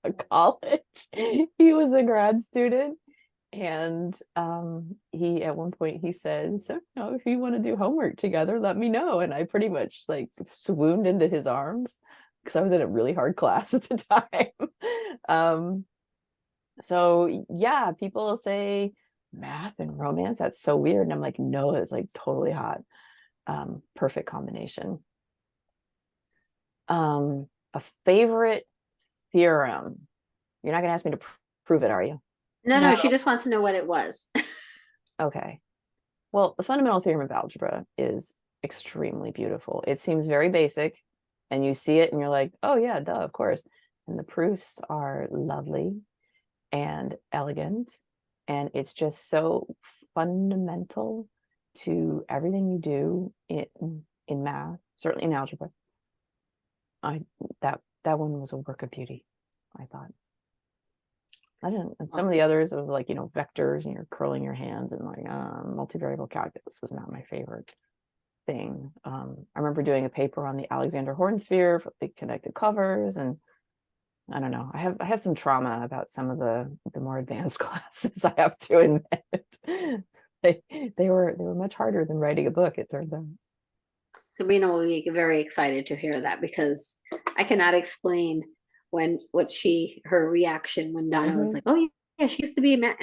at college. He was a grad student. And he at one point he said, so, you know, if you want to do homework together, let me know. And I pretty much like swooned into his arms because I was in a really hard class at the time. So yeah, people say math and romance, that's so weird. And I'm like, no, it's like totally hot. Perfect combination. A favorite theorem. You're not gonna ask me to prove it, are you? No, she just wants to know what it was. Okay. Well, the fundamental theorem of algebra is extremely beautiful. It seems very basic, and you see it and you're like, oh yeah, duh, of course. And the proofs are lovely and elegant, and it's just so fundamental to everything you do in math, certainly in algebra. That one was a work of beauty, I thought. I didn't. Some of the others, it was like, you know, vectors and you're curling your hands, and like multivariable calculus was not my favorite thing. I remember doing a paper on the Alexander Horn sphere for the connected covers, and I don't know. I have some trauma about some of the more advanced classes, I have to admit. They were much harder than writing a book, it turned out. Sabrina will be very excited to hear that because I cannot explain her reaction when Donna was like, oh yeah, she used to be in math.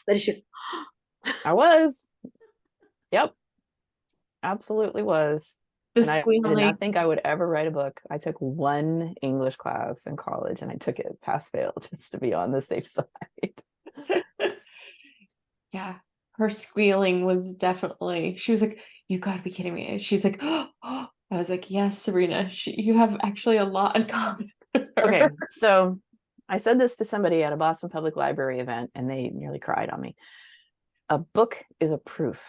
That is just I was. Yep. Absolutely was. And I did not think I would ever write a book. I took one English class in college and I took it pass fail just to be on the safe side. Yeah, her squealing was definitely, she was like, you gotta be kidding me. She's like, oh, I was like, yes, Sabrina, you have actually a lot in common with her. Okay, so I said this to somebody at a Boston Public Library event and they nearly cried on me. A book is a proof.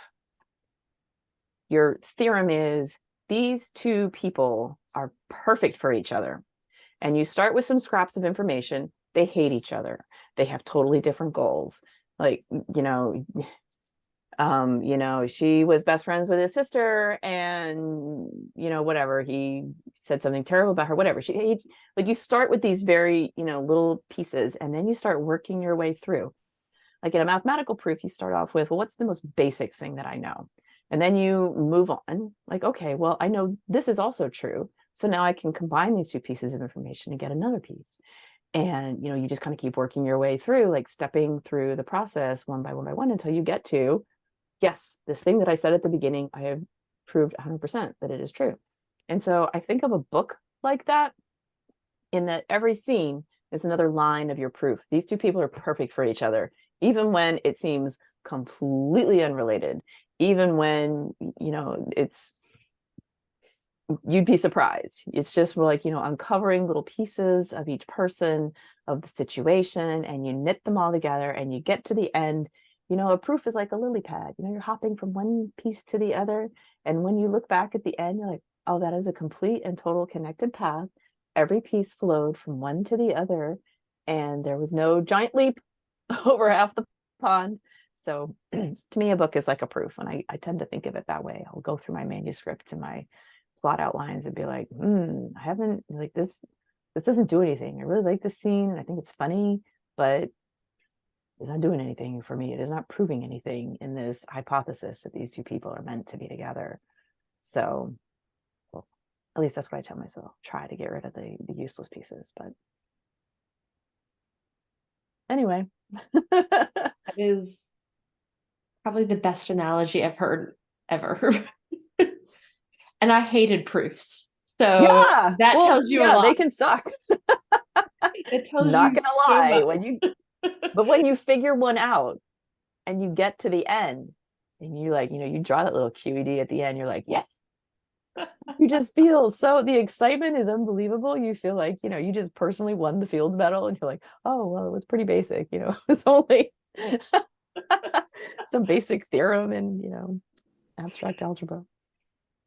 Your theorem is these two people are perfect for each other. And you start with some scraps of information. They hate each other. They have totally different goals. Like, she was best friends with his sister, and whatever, he said something terrible about her, whatever. Like, you start with these very little pieces, and then you start working your way through. Like in a mathematical proof, you start off with, well, what's the most basic thing that I know? And then you move on, like, okay, well, I know this is also true, so now I can combine these two pieces of information and get another piece. And you just kind of keep working your way through, like stepping through the process one by one until you get to, yes, this thing that I said at the beginning, I have proved 100% that it is true. And so I think of a book like that, in that every scene is another line of your proof. These two people are perfect for each other, even when it seems completely unrelated, even when, you'd be surprised. It's just like, uncovering little pieces of each person, of the situation, and you knit them all together and you get to the end. A proof is like a lily pad. You're hopping from one piece to the other. And when you look back at the end, you're like, oh, that is a complete and total connected path. Every piece flowed from one to the other, and there was no giant leap over half the pond. So to me, a book is like a proof. And I tend to think of it that way. I'll go through my manuscript and my plot outlines and be like, I haven't, like, this doesn't do anything. I really like this scene. I think it's funny, but it's not doing anything for me. It is not proving anything in this hypothesis that these two people are meant to be together. So, well, at least that's what I tell myself. Try to get rid of the useless pieces. But anyway. That is probably the best analogy I've heard ever. And I hated proofs. So yeah, that tells you a lot. They can suck. It tells Not you gonna so lie. much. But when you figure one out and you get to the end and you like, you draw that little QED at the end, you're like, yes. You just feel so, the excitement is unbelievable. You feel like, you just personally won the Fields Medal, and you're like, oh, well, it was pretty basic, it's only some basic theorem and, abstract algebra.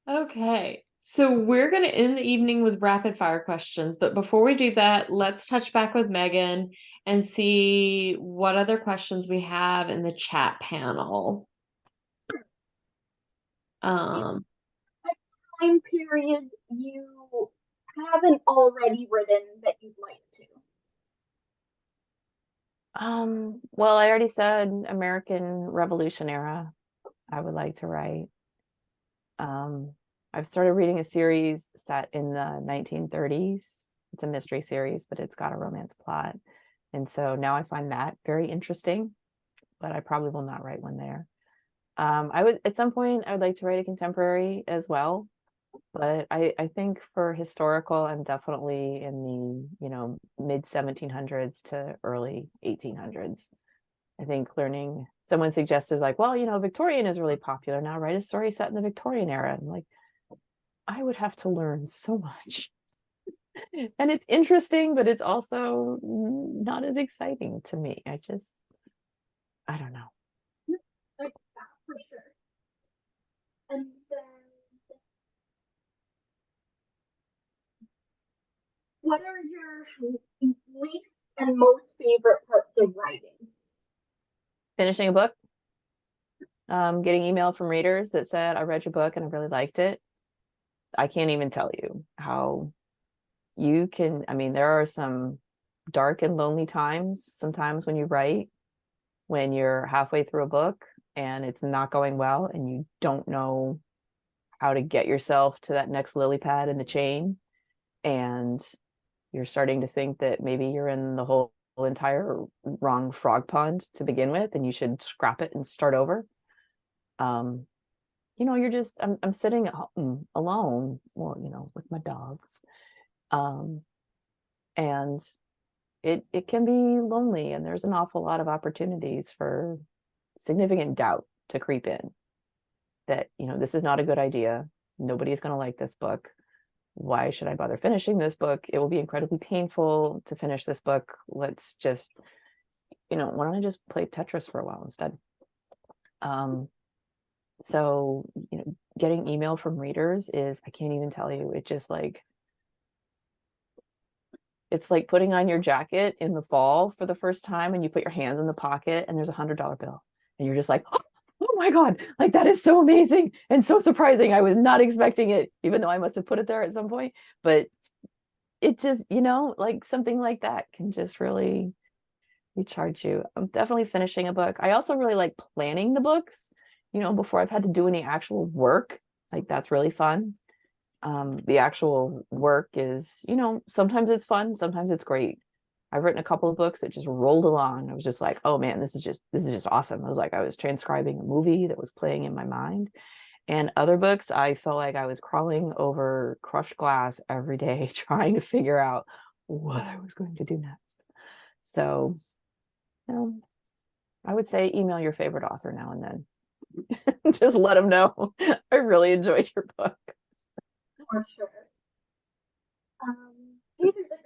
Okay, so we're going to end the evening with rapid fire questions. But before we do that, let's touch back with Megan and see what other questions we have in the chat panel. Time period you haven't already written that you'd like to? Well, I already said American Revolution era I would like to write. I've started reading a series set in the 1930s. It's a mystery series, but it's got a romance plot. And so now I find that very interesting, but I probably will not write one there. At some point, I would like to write a contemporary as well. But I think for historical, I'm definitely in the, mid 1700s to early 1800s. I think someone suggested like, well, Victorian is really popular now, write a story set in the Victorian era. I'm like, I would have to learn so much. And it's interesting, but it's also not as exciting to me. I don't know. Like that for sure. And then, what are your least and most favorite parts of writing? Finishing a book. Getting email from readers that said, I read your book and I really liked it. I can't even tell you how you can, there are some dark and lonely times sometimes when you write, when you're halfway through a book and it's not going well and you don't know how to get yourself to that next lily pad in the chain, and you're starting to think that maybe you're in the whole entire wrong frog pond to begin with and you should scrap it and start over. You're just, I'm sitting at home alone, well, with my dogs. And it can be lonely, and there's an awful lot of opportunities for significant doubt to creep in that, this is not a good idea. Nobody's going to like this book. Why should I bother finishing this book? It will be incredibly painful to finish this book. Let's just, why don't I just play Tetris for a while instead? So, getting email from readers is, I can't even tell you, it just like, It's like putting on your jacket in the fall for the first time and you put your hands in the pocket and there's $100 bill. And you're just like, oh my God, like that is so amazing and so surprising. I was not expecting it, even though I must have put it there at some point. But it just, like something like that can just really recharge you. I'm definitely finishing a book. I also really like planning the books, before I've had to do any actual work. Like that's really fun. The actual work is, sometimes it's fun, sometimes it's great. I've written a couple of books that just rolled along. I was just like, oh man, this is just awesome. It was like I was transcribing a movie that was playing in my mind. And other books, I felt like I was crawling over crushed glass every day, trying to figure out what I was going to do next. So, I would say email your favorite author now and then. Just let them know I really enjoyed your book. For sure. Hey, there's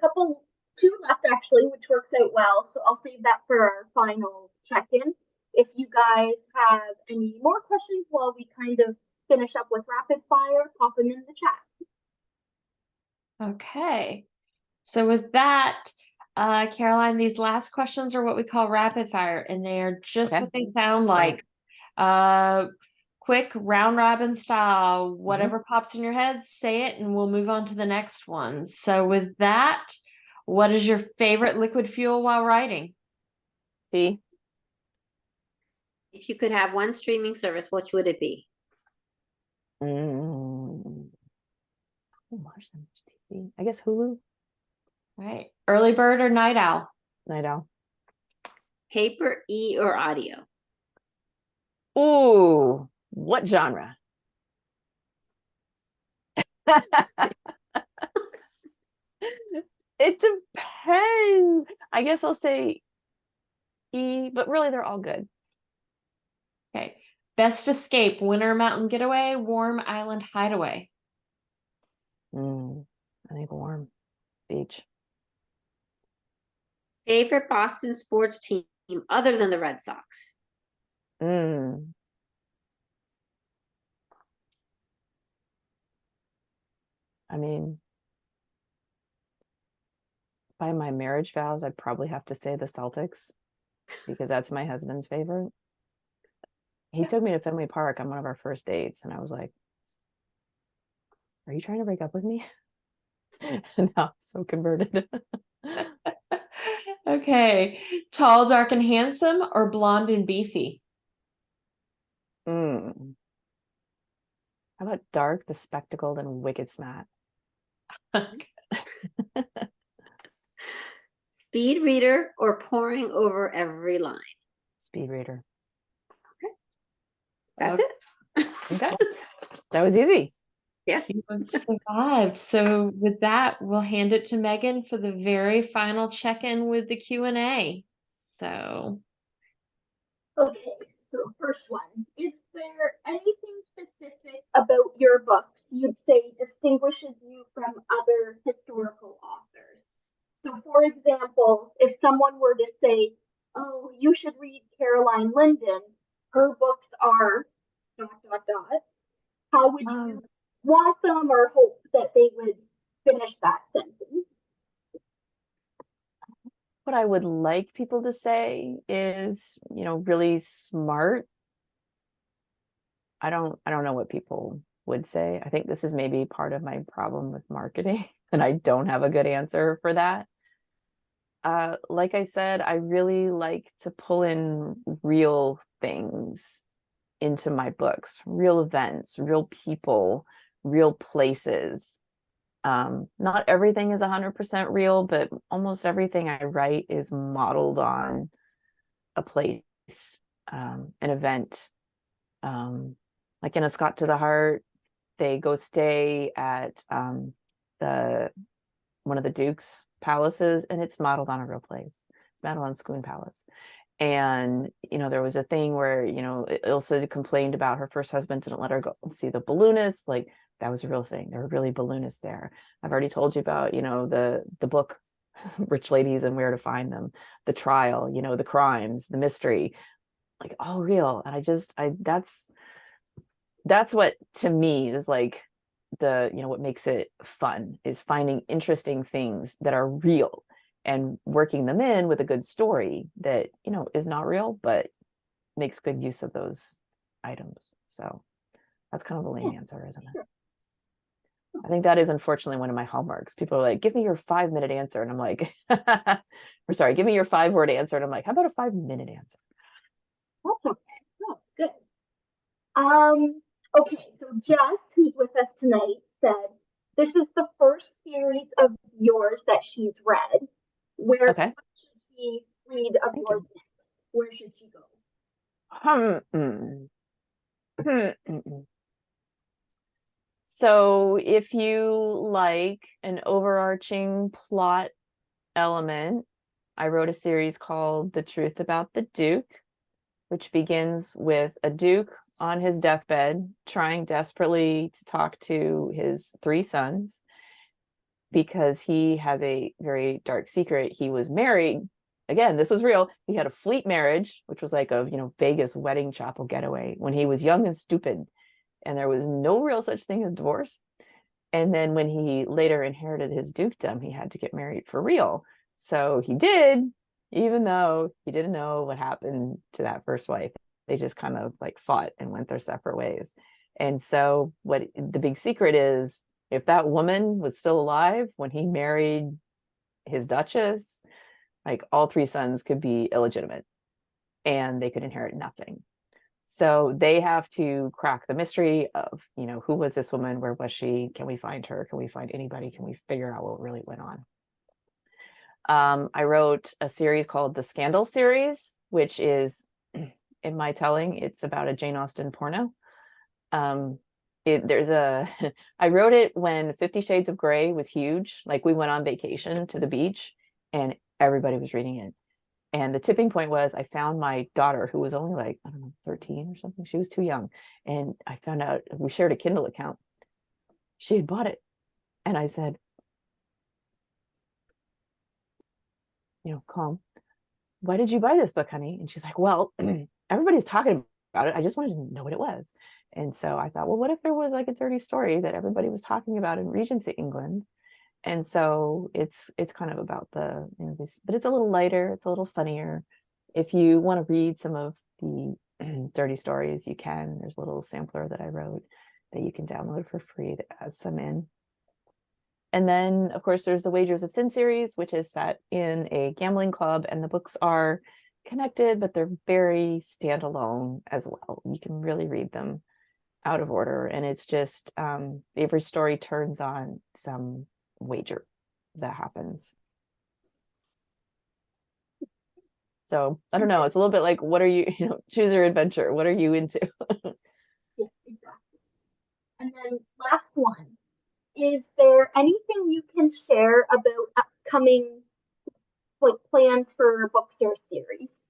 two left actually, which works out well. So I'll save that for our final check-in. If you guys have any more questions while we kind of finish up with rapid fire, pop them in the chat. Okay. So with that, Caroline, these last questions are what we call rapid fire, and they are just what they sound like. Quick round robin style, whatever pops in your head, say it, and we'll move on to the next one. So with that, what is your favorite liquid fuel while writing? Tea. If you could have one streaming service, which would it be? I don't watch that much TV. I guess Hulu. Right. Early bird or night owl? Night owl. Paper, or audio? Ooh, what genre? It depends. I guess I'll say but really they're all good. Okay. Best escape, winter mountain getaway, warm island hideaway? I think warm. Beach. Favorite Boston sports team other than the Red Sox? I mean, by my marriage vows, I'd probably have to say the Celtics because that's my husband's favorite. He took me to Fenway Park on one of our first dates, and I was like, are you trying to break up with me? And now I'm so converted. Okay. Tall, dark, and handsome, or blonde and beefy? How about dark, bespectacled, and wicked smart? Speed reader or poring over every line? Speed reader. Okay. That's it. Okay. That was easy. Yeah. You survived. So with that, we'll hand it to Megan for the very final check-in with the Q&A. So. Okay, so first one. Is there anything specific about your books you'd say distinguishes you from other historical authors? So for example, if someone were to say, oh, you should read Caroline Linden, her books are ... How would you want them or hope that they would finish that sentence? What I would like people to say is, really smart. I don't know what people would say. I think this is maybe part of my problem with marketing, and I don't have a good answer for that. Like I said, I really like to pull in real things into my books, real events, real people, real places. Not everything is 100% real, but almost everything I write is modeled on a place, an event. Like in A Scot to the Heart, they go stay at one of the Duke's palaces, and it's modeled on a real place. It's modeled on Scone Palace. And, there was a thing where, Ilsa complained about her first husband didn't let her go and see the balloonists. Like, that was a real thing. There were really balloonists there. I've already told you about, the book, Rich Ladies and Where to Find Them, the trial, the crimes, the mystery, like all real. And that's what to me is like what makes it fun is finding interesting things that are real and working them in with a good story that, is not real, but makes good use of those items. So that's kind of the lame answer, isn't it? I think that is unfortunately one of my hallmarks. People are like, give me your 5-minute answer. And I'm like, or sorry, give me your 5-word answer. And I'm like, how about a 5-minute answer? That's okay. That's good. Okay, so Jess, who's with us tonight, said this is the first series of yours that she's read. Where Okay. should she read of Thank yours next? Where should she go? So if you like an overarching plot element, I wrote a series called The Truth About the Duke, which begins with a duke on his deathbed trying desperately to talk to his 3 sons because he has a very dark secret. He was married. Again, this was real. He had a fleet marriage, which was like a, Vegas wedding chapel getaway when he was young and stupid. And there was no real such thing as divorce. And then when he later inherited his dukedom, he had to get married for real. So he did, even though he didn't know what happened to that first wife. They just kind of like fought and went their separate ways. And so what the big secret is, if that woman was still alive when he married his duchess, like all 3 sons could be illegitimate and they could inherit nothing. So they have to crack the mystery of, who was this woman? Where was she? Can we find her? Can we find anybody? Can we figure out what really went on? I wrote a series called the Scandal series, which is, in my telling, it's about a Jane Austen porno. I wrote it when 50 Shades of Grey was huge. Like we went on vacation to the beach and everybody was reading it. And the tipping point was I found my daughter, who was only like, I don't know, 13 or something. She was too young. And I found out we shared a Kindle account. She had bought it. And I said, calm. Why did you buy this book, honey? And she's like, well, everybody's talking about it. I just wanted to know what it was. And so I thought, well, what if there was like a dirty story that everybody was talking about in Regency England? And so it's kind of about this, but it's a little lighter, it's a little funnier. If you want to read some of the dirty stories, you can. There's a little sampler that I wrote that you can download for free that has some in. And then, of course, there's the Wagers of Sin series, which is set in a gambling club, and the books are connected, but they're very standalone as well. You can really read them out of order, and it's just every story turns on some wager that happens. So I don't know, it's a little bit like, what are you, choose your adventure, what are you into? Yeah, exactly. And then last one, is there anything you can share about upcoming plans for books or series?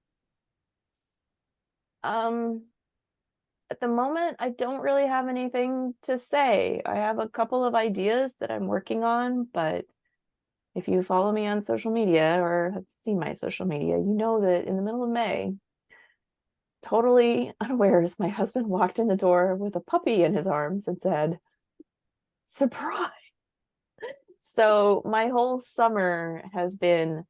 At the moment, I don't really have anything to say. I have a couple of ideas that I'm working on, but if you follow me on social media or have seen my social media, you know that in the middle of May, totally unawares, my husband walked in the door with a puppy in his arms and said, surprise. So my whole summer has been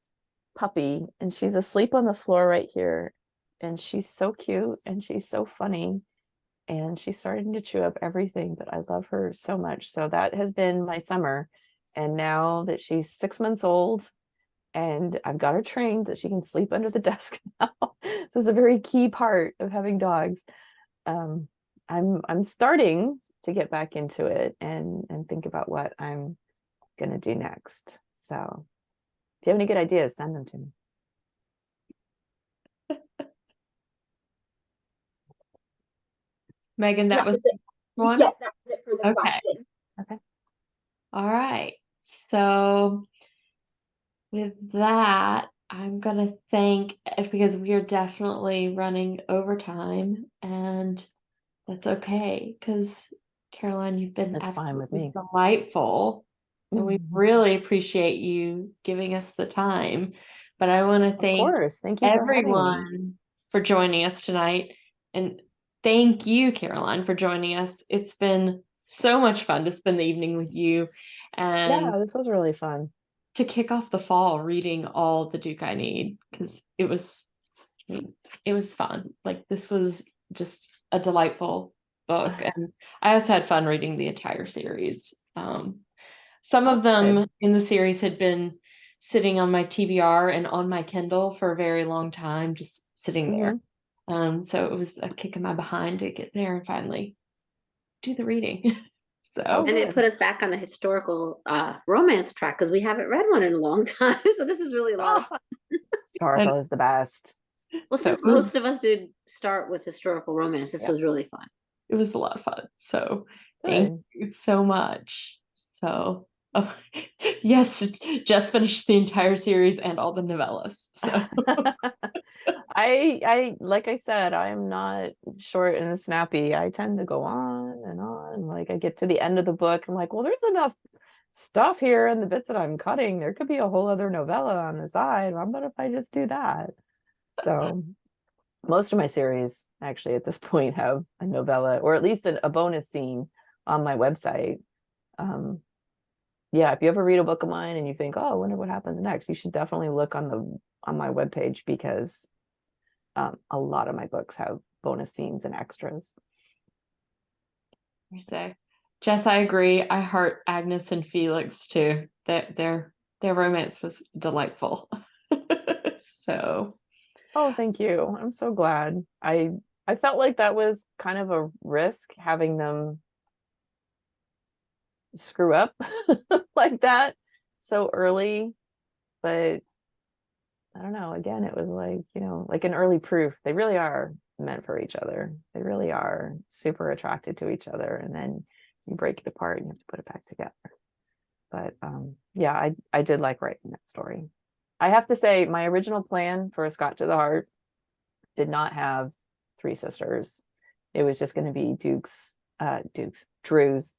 puppy, and she's asleep on the floor right here. And she's so cute and she's so funny. And she's starting to chew up everything, but I love her so much. So that has been my summer. And now that she's 6 months old and I've got her trained that she can sleep under the desk now. This is a very key part of having dogs. I'm starting to get back into it and think about what I'm gonna do next. So if you have any good ideas, send them to me. Megan, that was it. one? Yeah, that's it for the question. Okay. All right. So with that, I'm gonna thank, because we are definitely running overtime, and that's okay, because Caroline, you've been That's fine with me. delightful, and we really appreciate you giving us the time. But I want to Of thank course. Thank you for having me. everyone for joining us tonight, and thank you, Caroline, for joining us. It's been so much fun to spend the evening with you and Yeah, this was really fun. to kick off the fall reading all the Duke I Need, because it was fun. Like, this was just a delightful book, and I also had fun reading the entire series. Some of them Good. in the series had been sitting on my TBR and on my Kindle for a very long time, just sitting there. So it was a kick in my behind to get there and finally do the reading. Oh, So And it good. put us back on a historical romance track because we haven't read one in a long time. So this is really a lot of fun. Historical is the best. Well, so since most of us did start with historical romance, this Yeah. was really fun. it was a lot of fun. So thank Good. you so much. So yes, just finished the entire series and all the novellas. So I like I said, I am not short and snappy. I tend to go on and on. Like I get to the end of the book, I'm like, well, there's enough stuff here in the bits that I'm cutting. There could be a whole other novella on the side. How about if I just do that? So most of my series actually at this point have a novella or at least a bonus scene on my website. Yeah, if you ever read a book of mine and you think, oh, I wonder what happens next, you should definitely look on my webpage because a lot of my books have bonus scenes and extras. you say, Jess, I agree. I heart Agnes and Felix too. Their romance was delightful. So Oh, thank you. I'm so glad. I felt like that was kind of a risk having them screw up like that so early, but I don't know. Again, it was like, like an early proof. They really are meant for each other. They really are super attracted to each other. And then you break it apart and you have to put it back together. But yeah, I did like writing that story. I have to say, my original plan for A Scot to the Heart did not have three sisters. It was just going to be Drew's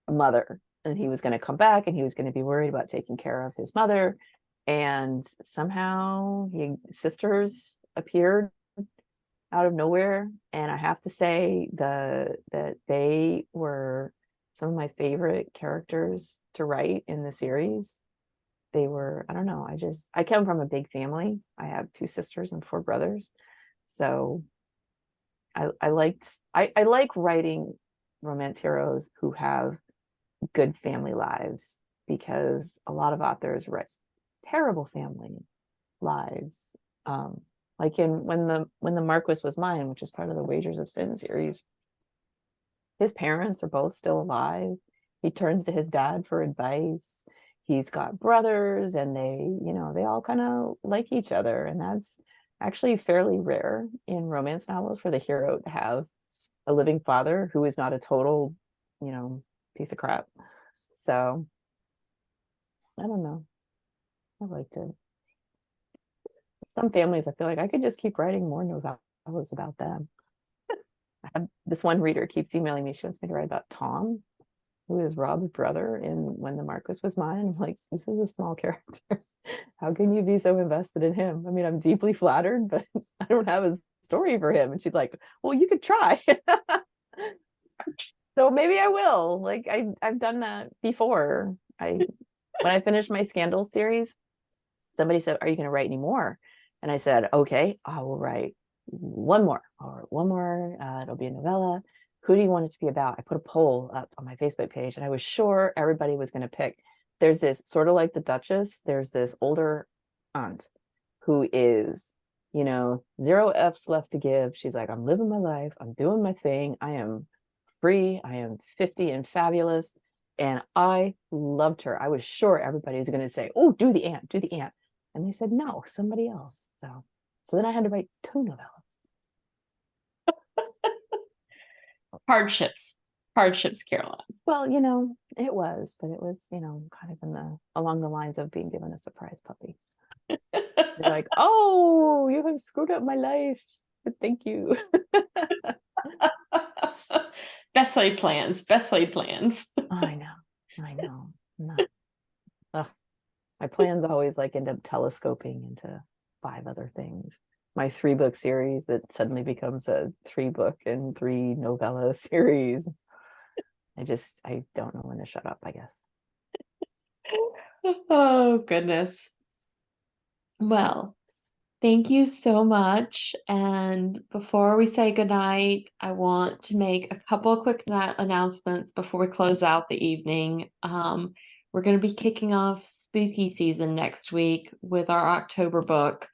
mother. And he was going to come back and he was going to be worried about taking care of his mother. And somehow sisters appeared out of nowhere. And I have to say that they were some of my favorite characters to write in the series. They were, I don't know, I come from a big family. I have two sisters and four brothers. So I like writing romance heroes who have good family lives, because a lot of authors write terrible family lives. Like in When the Marquis Was Mine, which is part of the Wagers of Sin series, his parents are both still alive. He turns to his dad for advice. He's got brothers and they all kind of like each other. And that's actually fairly rare in romance novels for the hero to have a living father who is not a total, piece of crap. So I don't know. I liked it. Some families, I feel like I could just keep writing more novellas about them. I have this one reader keeps emailing me. She wants me to write about Tom, who is Rob's brother in When the Marquis Was Mine. I'm like, this is a small character. How can you be so invested in him? I mean, I'm deeply flattered, but I don't have a story for him. And she's like, well, you could try. So maybe I will. Like I've done that before. When I finished my Scandal series, somebody said, are you going to write any more? And I said, okay, I will write one more. It'll be a novella. Who do you want it to be about? I put a poll up on my Facebook page and I was sure everybody was going to pick. There's this sort of like the Duchess. There's this older aunt who is, zero F's left to give. She's like, I'm living my life. I'm doing my thing. I am free. I am 50 and fabulous. And I loved her. I was sure everybody was going to say, oh, do the aunt. And they said, no, somebody else. So then I had to write two novellas. hardships, Caroline. Well, it was, but it was, kind of along the lines of being given a surprise puppy. You're like, oh, you have screwed up my life, but thank you. Best laid plans. I know. My plans always end up telescoping into 5 other things. My 3-book series that suddenly becomes a 3-book and 3 novella series. I don't know when to shut up, I guess. Oh, goodness. Well, thank you so much. And before we say goodnight, I want to make a couple of quick announcements before we close out the evening. We're going to be kicking off spooky season next week with our October book,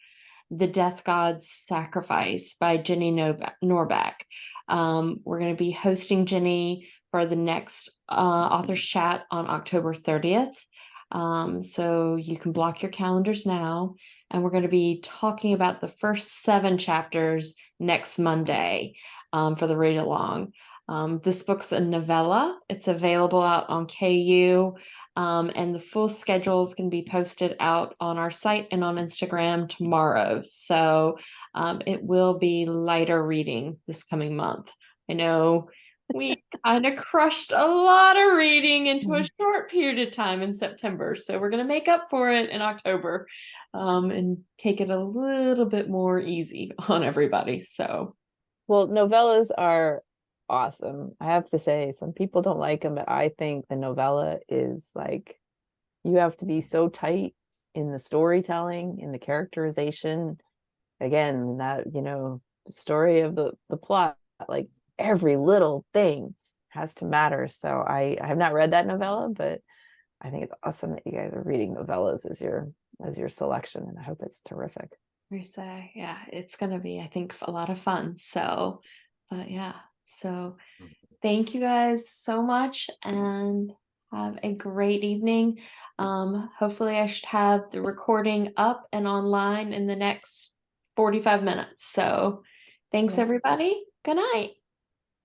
The Death God's Sacrifice by Jenny Norbeck. We're going to be hosting Jenny for the next author's chat on October 30th. So you can block your calendars now. And we're going to be talking about the first 7 chapters next Monday for the read along. This book's a novella. It's available out on KU. And the full schedules can be posted out on our site and on Instagram tomorrow. So it will be lighter reading this coming month. I know we kind of crushed a lot of reading into a short period of time in September. So we're going to make up for it in October and take it a little bit more easy on everybody. So, well, novellas are awesome. I have to say, some people don't like them, but I think the novella is like, you have to be so tight in the storytelling, in the characterization. Again, that, story of the plot, like every little thing has to matter. So I have not read that novella, but I think it's awesome that you guys are reading novellas as your selection, and I hope it's terrific. Yeah, it's going to be, I think, a lot of fun. So, but yeah, so thank you guys so much and have a great evening. Hopefully I should have the recording up and online in the next 45 minutes. So thanks, everybody. Good night.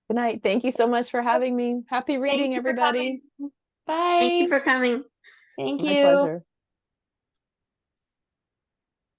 Good night. Thank you so much for having me. Happy reading, everybody. Bye. Thank you for coming. Thank My you. pleasure.